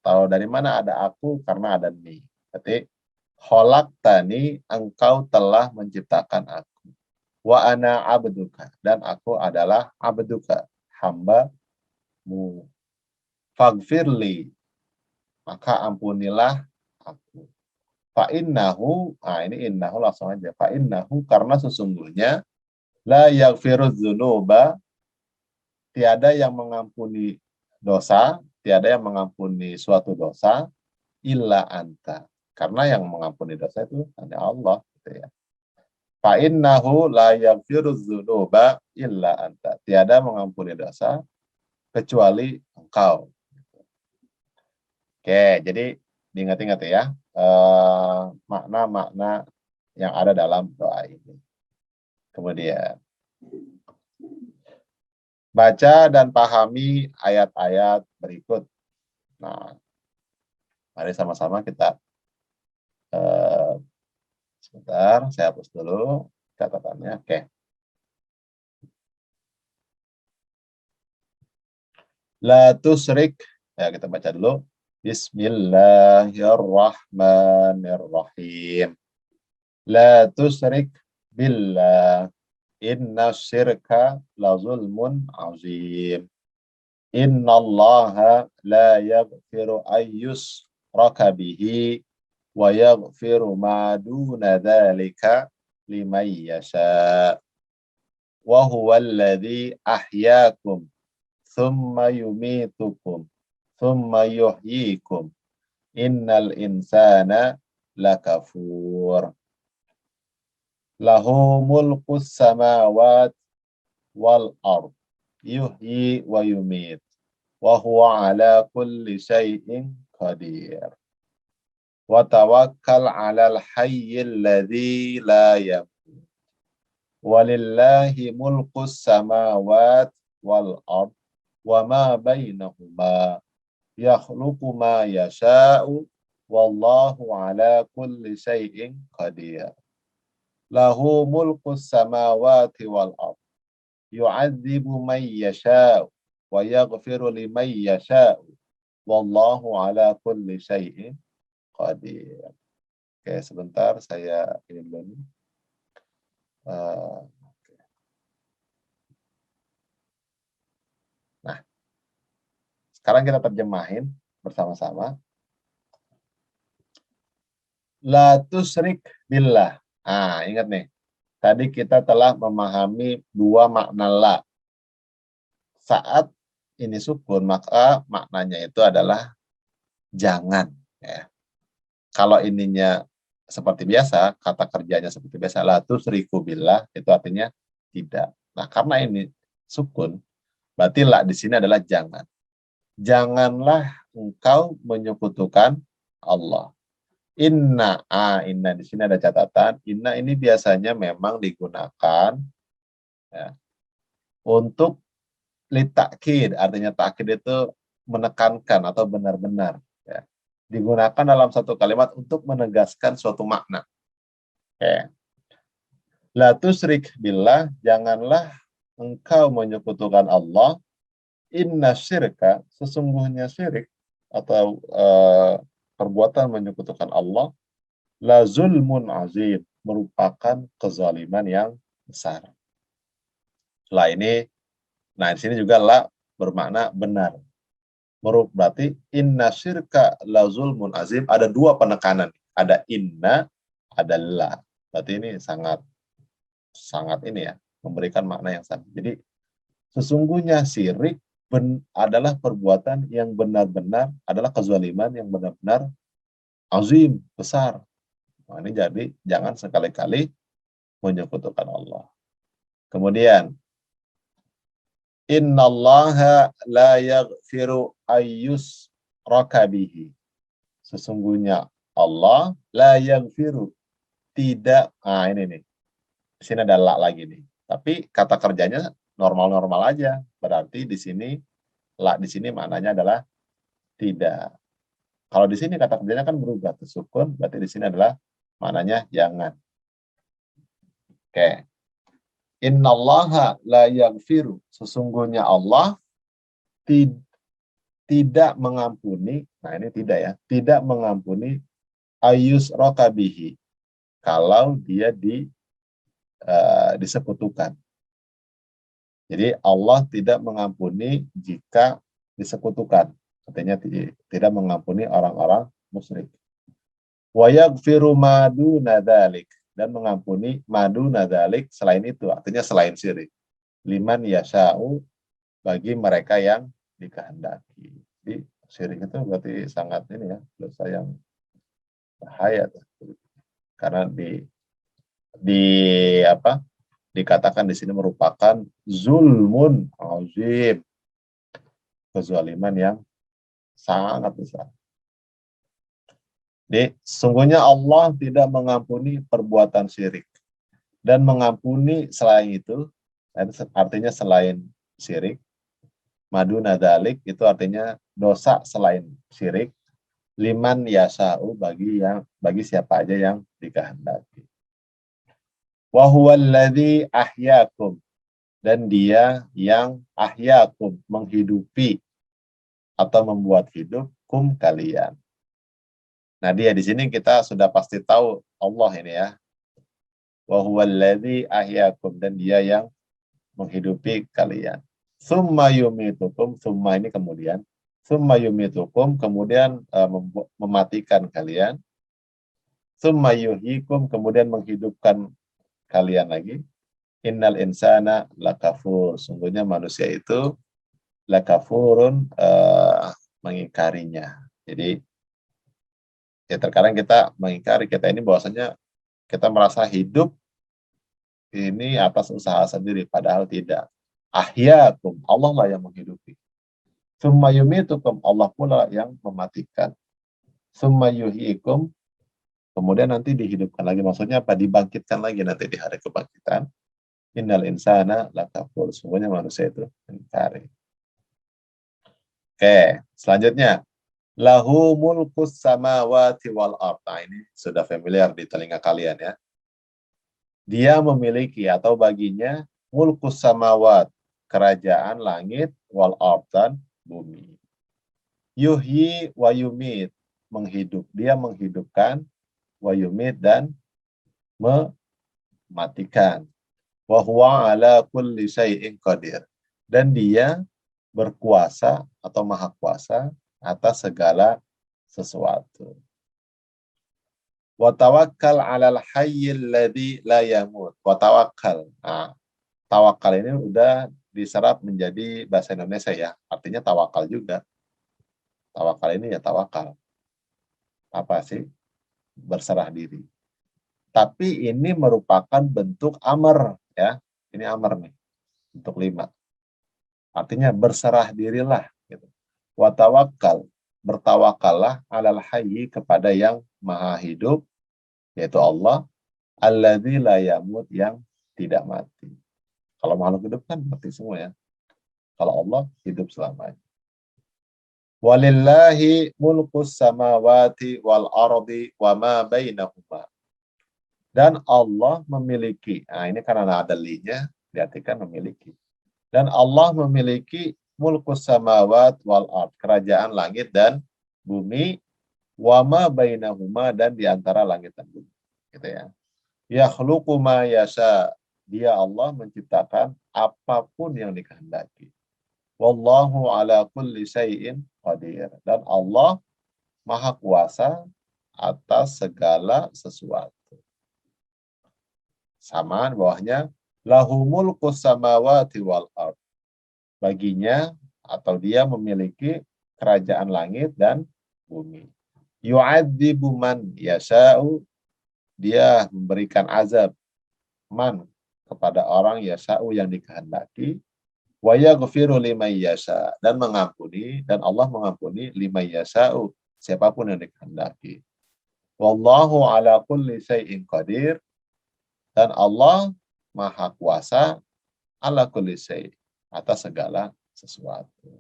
Tahu dari mana ada aku? Karena ada ni. Berarti khalaqtani, engkau telah menciptakan aku. Wa ana abduka, dan aku adalah abduka, hamba-mu. Faghfirli, maka ampunilah aku. Fa innahu, ini innahu langsung aja. Fa innahu, karena sesungguhnya la yaghfirudz dzunuba, tiada yang mengampuni dosa, tiada yang mengampuni suatu dosa, illa anta, Karena yang mengampuni dosa itu hanya Allah, gitu ya. Fa innahu la yaghfiru dzunuba illa anta. Tiada mengampuni dosa kecuali engkau. Oke, jadi diingat-ingat ya, makna-makna yang ada dalam doa ini. Kemudian baca dan pahami ayat-ayat berikut. Nah, mari sama-sama kita sebentar, saya hapus dulu catatannya. Oke. La tusrik. Ya, kita baca dulu. Bismillahirrahmanirrahim. La tusrik billah. Inna syirka la zulmun azim. Inna allaha la yaghfiru ayyus raka bihi wa yaghfiru ma duna dhalika liman yasha. Wa huwa alladhi ahyakum thumma yumitukum thumma yuhyikum innal insana lakafur. Lahu mulkus samawat wal ard yuhyi wa yumit wa huwa ala kulli syai'in qadir. Wa tawakkal 'alal hayyil ladzi la yamut. Walillahi mulkus samawat wal ard wa ma bainahuma yakhluqu ma yasha'u wallahu ala kulli syai'in qadir. Lahu mulkus samawati wal ard yu'adzibu man yasha'u wa yaghfiru liman yasha'u wallahu ala kulli syai'in qadir. Oke, sebentar saya ini dulu. Nah, sekarang kita terjemahin bersama-sama. La tusrik billah. Ah, ingat nih. Tadi kita telah memahami dua makna la. Saat ini sukun, maka maknanya itu adalah jangan. Ya. Kalau ininya seperti biasa, kata kerjanya seperti biasa, la tusriku billah, itu artinya tidak. Nah, karena ini sukun, berarti la di sini adalah jangan. Janganlah engkau menyekutukan Allah. Inna, inna di sini ada catatan. Inna ini biasanya memang digunakan ya, untuk litakkid, artinya takkid itu menekankan atau benar-benar. Ya. Digunakan dalam satu kalimat untuk menegaskan suatu makna. Ya. La tusrik billah, janganlah engkau menyekutukan Allah. Inna syirka, sesungguhnya syirik atau perbuatan menyekutukan Allah, la zulmun azim, merupakan kezaliman yang besar. La ini, nah di sini juga la bermakna benar. Berarti inna syirka la zulmun azim, ada dua penekanan. Ada inna, ada la. Berarti ini sangat ini ya, memberikan makna yang sama. Jadi sesungguhnya syirik adalah perbuatan yang benar-benar, adalah kezaliman yang benar-benar azim, besar. Nah, ini jadi jangan sekali-kali menyekutukan Allah. Kemudian, innallaha la yaghfiru ayyus rakabihi. Sesungguhnya Allah la yaghfiru, tidak, ini nih. Di sini ada la lagi nih. Tapi kata kerjanya normal-normal aja. Berarti di sini la di sini maknanya adalah tidak. Kalau di sini kata kerjanya kan berubah ke sukun, berarti di sini adalah maknanya jangan. Oke. Innallaha la yaghfiru, sesungguhnya Allah tidak mengampuni, nah ini tidak ya, tidak mengampuni ayus rokabihi, kalau dia disekutukan. Jadi Allah tidak mengampuni jika disekutukan, artinya tidak mengampuni orang-orang musyrik. Wa yaghfiru ma duna dzalik, dan mengampuni madu nadalik selain itu, artinya selain syirik. Liman yasha'u, bagi mereka yang dikehendaki. Jadi syirik itu berarti sangat ini ya, dosa yang bahaya tuh. Karena di apa? Dikatakan di sini merupakan zulmun azim, kezaliman yang sangat besar. Jadi, sungguhnya Allah tidak mengampuni perbuatan syirik. Dan mengampuni selain itu, artinya selain syirik, maduna dzalik itu artinya dosa selain syirik, liman yasa'u bagi siapa aja yang dikehendaki. Wa huwallazi ahyakum, dan dia yang ahyakum, menghidupi atau membuat hidup kalian. Nah, dia di sini kita sudah pasti tahu Allah ini ya. Wa huwallazi ahyakum, dan dia yang menghidupi kalian. Summa yumitukum, summa ini kemudian, summa yumitukum, kemudian mematikan kalian. Summa yuhyikum, kemudian menghidupkan kalian lagi. Innal insana lakafur, sungguhnya manusia itu lakafurun, mengingkarinya. Jadi ya terkadang kita mengingkari, kita ini bahwasanya kita merasa hidup ini atas usaha sendiri, padahal tidak. Ahyakum, Allah lah yang menghidupi. Summa yumitukum, Allah pula yang mematikan. Summa yuhyikum, kemudian nanti dihidupkan lagi. Maksudnya apa? Dibangkitkan lagi nanti di hari kebangkitan. Innal insana lakafur, semuanya manusia itu mengingkari. Oke, selanjutnya. Lahu mulkus samawati wal ardh. Nah, ini sudah familiar di telinga kalian ya. Dia memiliki atau baginya mulkus samawat, kerajaan langit, wal ardh, dan bumi. Yuhyi wa yumit, dia menghidupkan, wa yumit, dan mematikan. Wa huwa ala kulli syai'in qadir, dan dia berkuasa atau maha kuasa atas segala sesuatu. Wa tawakkal 'alal hayyil ladzi la yamut. Wa tawakkal. Nah, tawakal ini udah diserap menjadi bahasa Indonesia ya. Artinya tawakal juga. Tawakal ini ya tawakal. Apa sih? Berserah diri. Tapi ini merupakan bentuk amr ya. Ini amr nih. Bentuk 5. Artinya berserah dirilah gitu. Wa tawakkal, bertawakallah alal hayyi, kepada yang maha hidup, yaitu Allah, alladzi la yamut, yang tidak mati. Kalau makhluk hidup kan mati semua ya. Kalau Allah hidup selamanya. Walillahi mulkus samawati wal ardi wa ma bainahuma. Dan Allah memiliki, nah ini karena ada linya, diartikan memiliki. Dan Allah memiliki mulkus samawat wal ard, kerajaan langit dan bumi, wama bainahuma, dan di antara langit dan bumi. Gitu ya. Yakhluqu ma yasha, dia Allah menciptakan apapun yang dikehendaki. Wallahu ala kulli syai'in qadir, dan Allah maha kuasa atas segala sesuatu. Samaan bawahnya, lahu mulkus samawati wal ard, baginya atau dia memiliki kerajaan langit dan bumi. Yu'adzibu man yasha'u, dia memberikan azab man, kepada orang yasha'u, yang dikehendaki, wa yaghfiru liman yasha, dan mengampuni, dan Allah mengampuni liman yasha'u, siapapun yang dikehendaki. Wallahu ala kulli syai'in qadir, dan Allah maha kuasa ala kulli syai', atas segala sesuatu.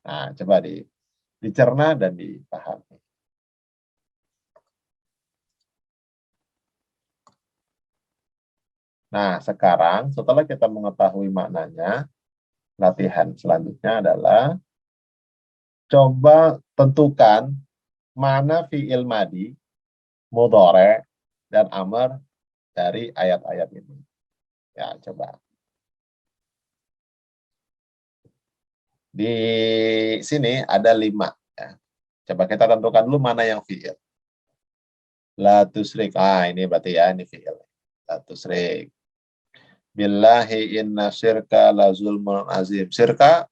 Nah, coba dicerna dan dipahami. Nah, sekarang setelah kita mengetahui maknanya, latihan selanjutnya adalah coba tentukan mana fi'il madi, mudhari, dan amr dari ayat-ayat ini. Ya, coba. Di sini ada 5. Ya. Coba kita tentukan dulu mana yang fi'il. La tusrik. Ini berarti ya, ini fi'il. La tusrik. Billahi inna syirka la zulmun azim. Syirka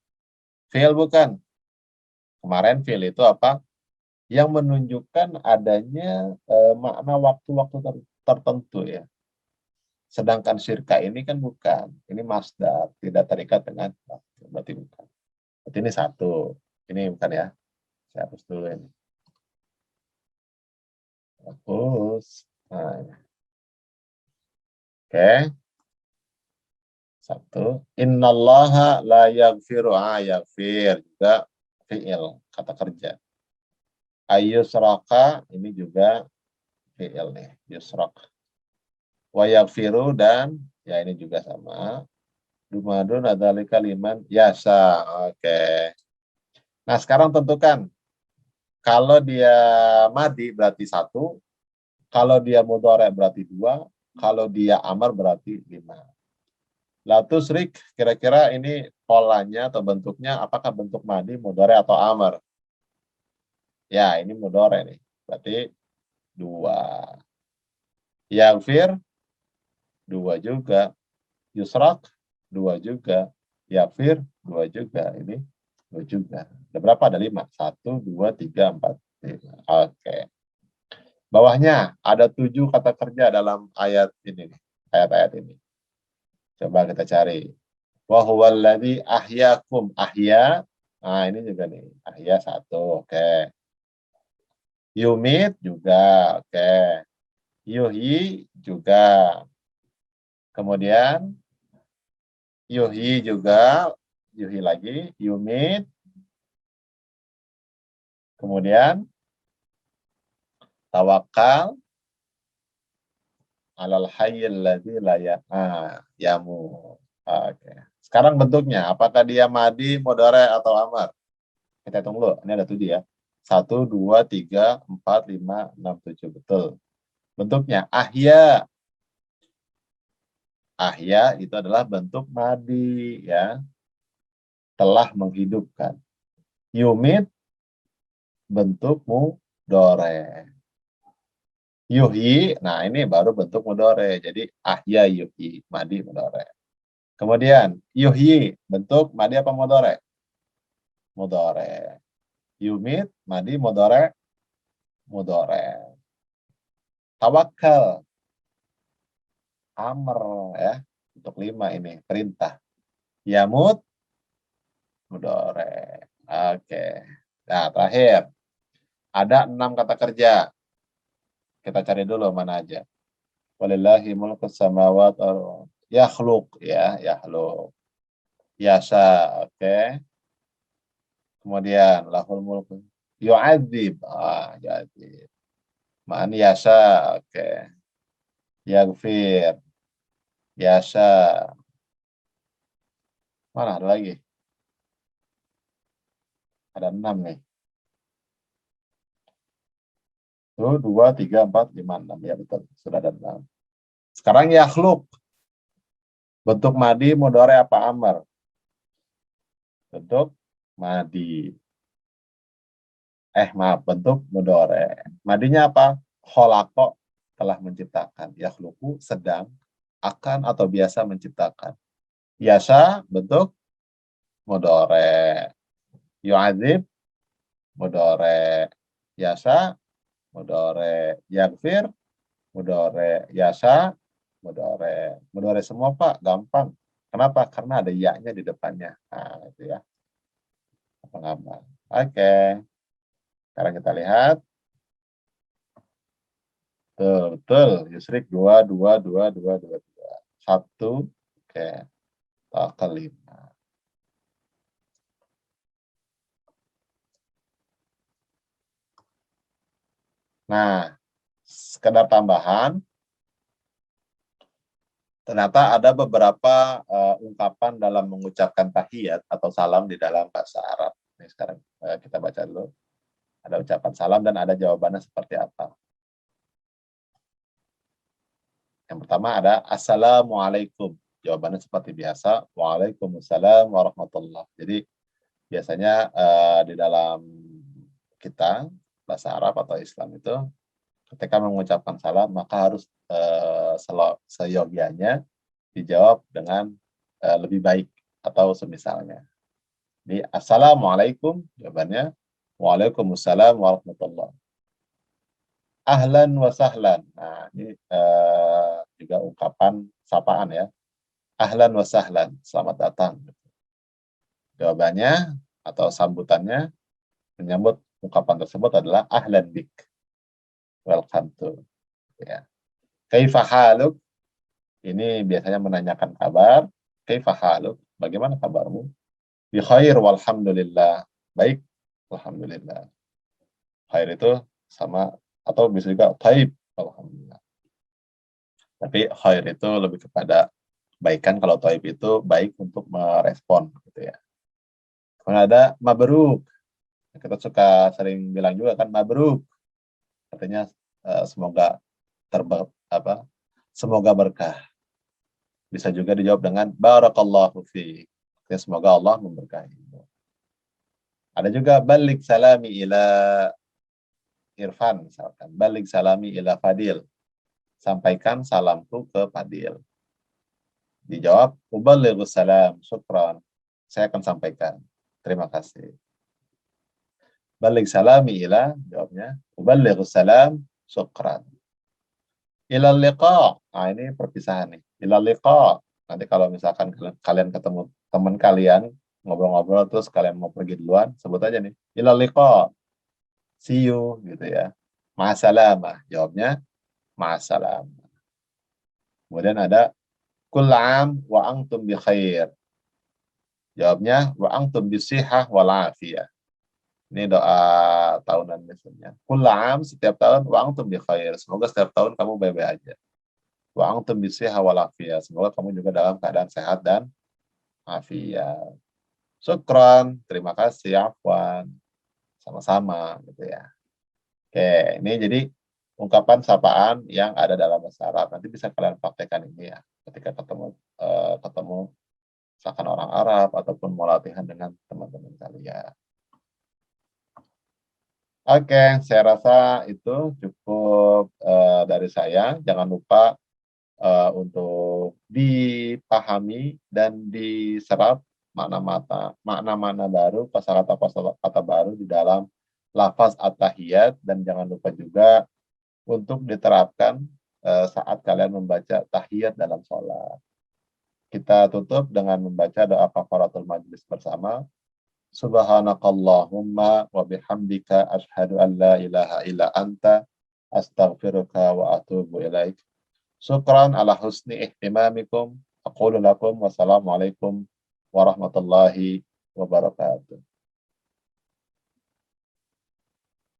fi'il bukan? Kemarin fi'il itu apa? yang menunjukkan adanya makna waktu-waktu tertentu ya. Sedangkan syirka ini kan bukan, ini masdar, tidak terikat dengan waktu, berarti bukan. Berarti ini satu, ini bukan ya. Saya hapus dulu ini. Hapus. Nah, oke. Satu. Innallaha la yaghfiru yaghfir juga fi'il, kata kerja. Ayyusraka ini juga fi'il nih, yusrak. Wa yaghfiru dan ya ini juga sama. Dumadun adzalika liman yasa. Oke. Nah, sekarang tentukan kalau dia madi berarti satu, kalau dia mudhari berarti dua, kalau dia amar berarti lima. Latus rik, kira-kira ini polanya atau bentuknya apakah bentuk madi, mudhari atau amar? Ya, ini mudhari nih. Berarti dua. Yaghfir dua juga. Yusrak dua juga. Yaghfir dua juga. Ini dua juga. Ada berapa? Ada lima. Satu, dua, tiga, empat, lima. Oke. Bawahnya ada 7 kata kerja dalam ayat ini nih. Ayat-ayat ini. Coba kita cari. Wa huwallazi ahyakum. Ahya. Nah, ini juga nih. Ahya satu. Oke. Yumit juga. Oke. Yuhyi juga. Kemudian yuhyi juga. Yuhyi lagi. Yumit. Kemudian tawakal alal hayyil ladzi la yamu. Oke. Sekarang bentuknya, apakah dia madi, mudhari atau amar? Kita hitung dulu. Ini ada 7 ya. 1, 2, 3, 4, 5, 6, 7. Betul. Bentuknya ahya. Ahya itu adalah bentuk madi ya. Telah menghidupkan. Yumit bentuk mudhari. Yuhyi, nah ini baru bentuk mudhari. Jadi ahya yuhyi, madi mudhari. Kemudian yuhyi bentuk madi apa mudhari? Mudhari. Yumit madi mudhari mudhari. Tawakal amr ya. Untuk 5 ini perintah. Yamut mudhari. Oke. Nah, terakhir ada 6 kata kerja. Kita cari dulu mana aja. Walillahi mulku samawati yakhluq ya, yakhluq. Yasa, oke. Kemudian lahul mulku yu'adzib. Yu'adzib. Man yasa, oke. Yaghfir. Yasa. Mana ada lagi? Ada 6 nih. 1, 2, 3, 4, 5, 6. Ya betul, sudah ada 6. Sekarang yakhluq. Bentuk madi, mudhari apa amar? Bentuk madi. Maaf, bentuk mudhari. Madinya apa? Khalaqa, telah menciptakan. Yakhluqu, sedang, akan atau biasa menciptakan. Yasa, bentuk mudhari. Yu'adzib, mudhari. Yasa, mudhari. Yaghfir, mudhari. Yasa, mudhari. Mudhari semua Pak, gampang. Kenapa? Karena ada ya-nya di depannya. Nah, itu ya. Pengamal. Oke. Sekarang kita lihat. Betul. Yusrik 2, 2, 2, 2, 2, 2. 1. Oke. Kelima. Nah, sekedar tambahan, ternyata ada beberapa ungkapan dalam mengucapkan tahiyat atau salam di dalam bahasa Arab. Ini sekarang kita baca dulu. Ada ucapan salam dan ada jawabannya seperti apa. Yang pertama ada Assalamualaikum. Jawabannya seperti biasa, Waalaikumsalam warahmatullah. Jadi biasanya di dalam kita, bahasa Arab atau Islam itu, ketika mengucapkan salam, maka harus seyogianya dijawab dengan lebih baik atau semisalnya. Jadi Assalamualaikum, jawabannya Waalaikumsalam warahmatullahi. Ahlan wa sahlan. Nah, ini juga ungkapan sapaan ya. Ahlan wa sahlan, selamat datang. Jawabannya atau sambutannya menyambut ungkapan tersebut adalah ahlan bik. Welcome to. Ya. Kaifa haluk? Ini biasanya menanyakan kabar. Kaifa haluk? Bagaimana kabarmu? Bi khair walhamdulillah. Baik, alhamdulillah. Khair itu sama atau bisa juga taib, alhamdulillah. Tapi khair itu lebih kepada baikan, kalau taib itu baik untuk merespon gitu ya. Kalau ada mabruk, kita suka sering bilang juga kan mabruk, artinya semoga semoga berkah. Bisa juga dijawab dengan barakallahu fi. Ya, semoga Allah memberkahi. Ada juga balik salami ila Irfan misalkan. Balik salami ila Fadil. Sampaikan salamku ke Fadil. Dijawab uballighu salam, syukran. Saya akan sampaikan. Terima kasih. Balik salami ila, jawabnya uballighu salam, syukran. Ila liqa. Nah, ini perpisahan nih. Ila liqa. Nanti kalau misalkan kalian ketemu teman kalian, ngobrol-ngobrol terus kalian mau pergi duluan, sebut aja nih. Ila liqa. See you gitu ya. Ma'asalamah. Jawabnya ma'asalamah. Kemudian ada kull am wa antum bi khair. Jawabnya wa antum bi sihah wal afiyah. Ini doa tahunan biasanya. Kull am, setiap tahun, wa antum bi khair. Semoga setiap tahun kamu baik-baik aja. Wa antum bi sihah wal afiyah. Semoga kamu juga dalam keadaan sehat dan afiat. Syukran, terima kasih, afwan. Sama-sama gitu ya. Oke, ini jadi ungkapan sapaan yang ada dalam bahasa Arab. Nanti bisa kalian praktekkan ini ya ketika ketemu misalkan orang Arab ataupun mau latihan dengan teman-teman kalian. Oke, saya rasa itu cukup dari saya. Jangan lupa untuk dipahami dan diserap makna-makna baru, kosakata baru di dalam lafaz at-tahiyat, dan jangan lupa juga untuk diterapkan saat kalian membaca tahiyat dalam sholat. Kita tutup dengan membaca doa kafaratul majlis bersama. Subhanakallahumma wa bihamdika asyhadu an la ilaha illa anta astaghfiruka wa atubu ilaik. Syukran ala husni ihtimamikum. Aqulu lakum wassalamualaikum warahmatullahi wabarakatuh.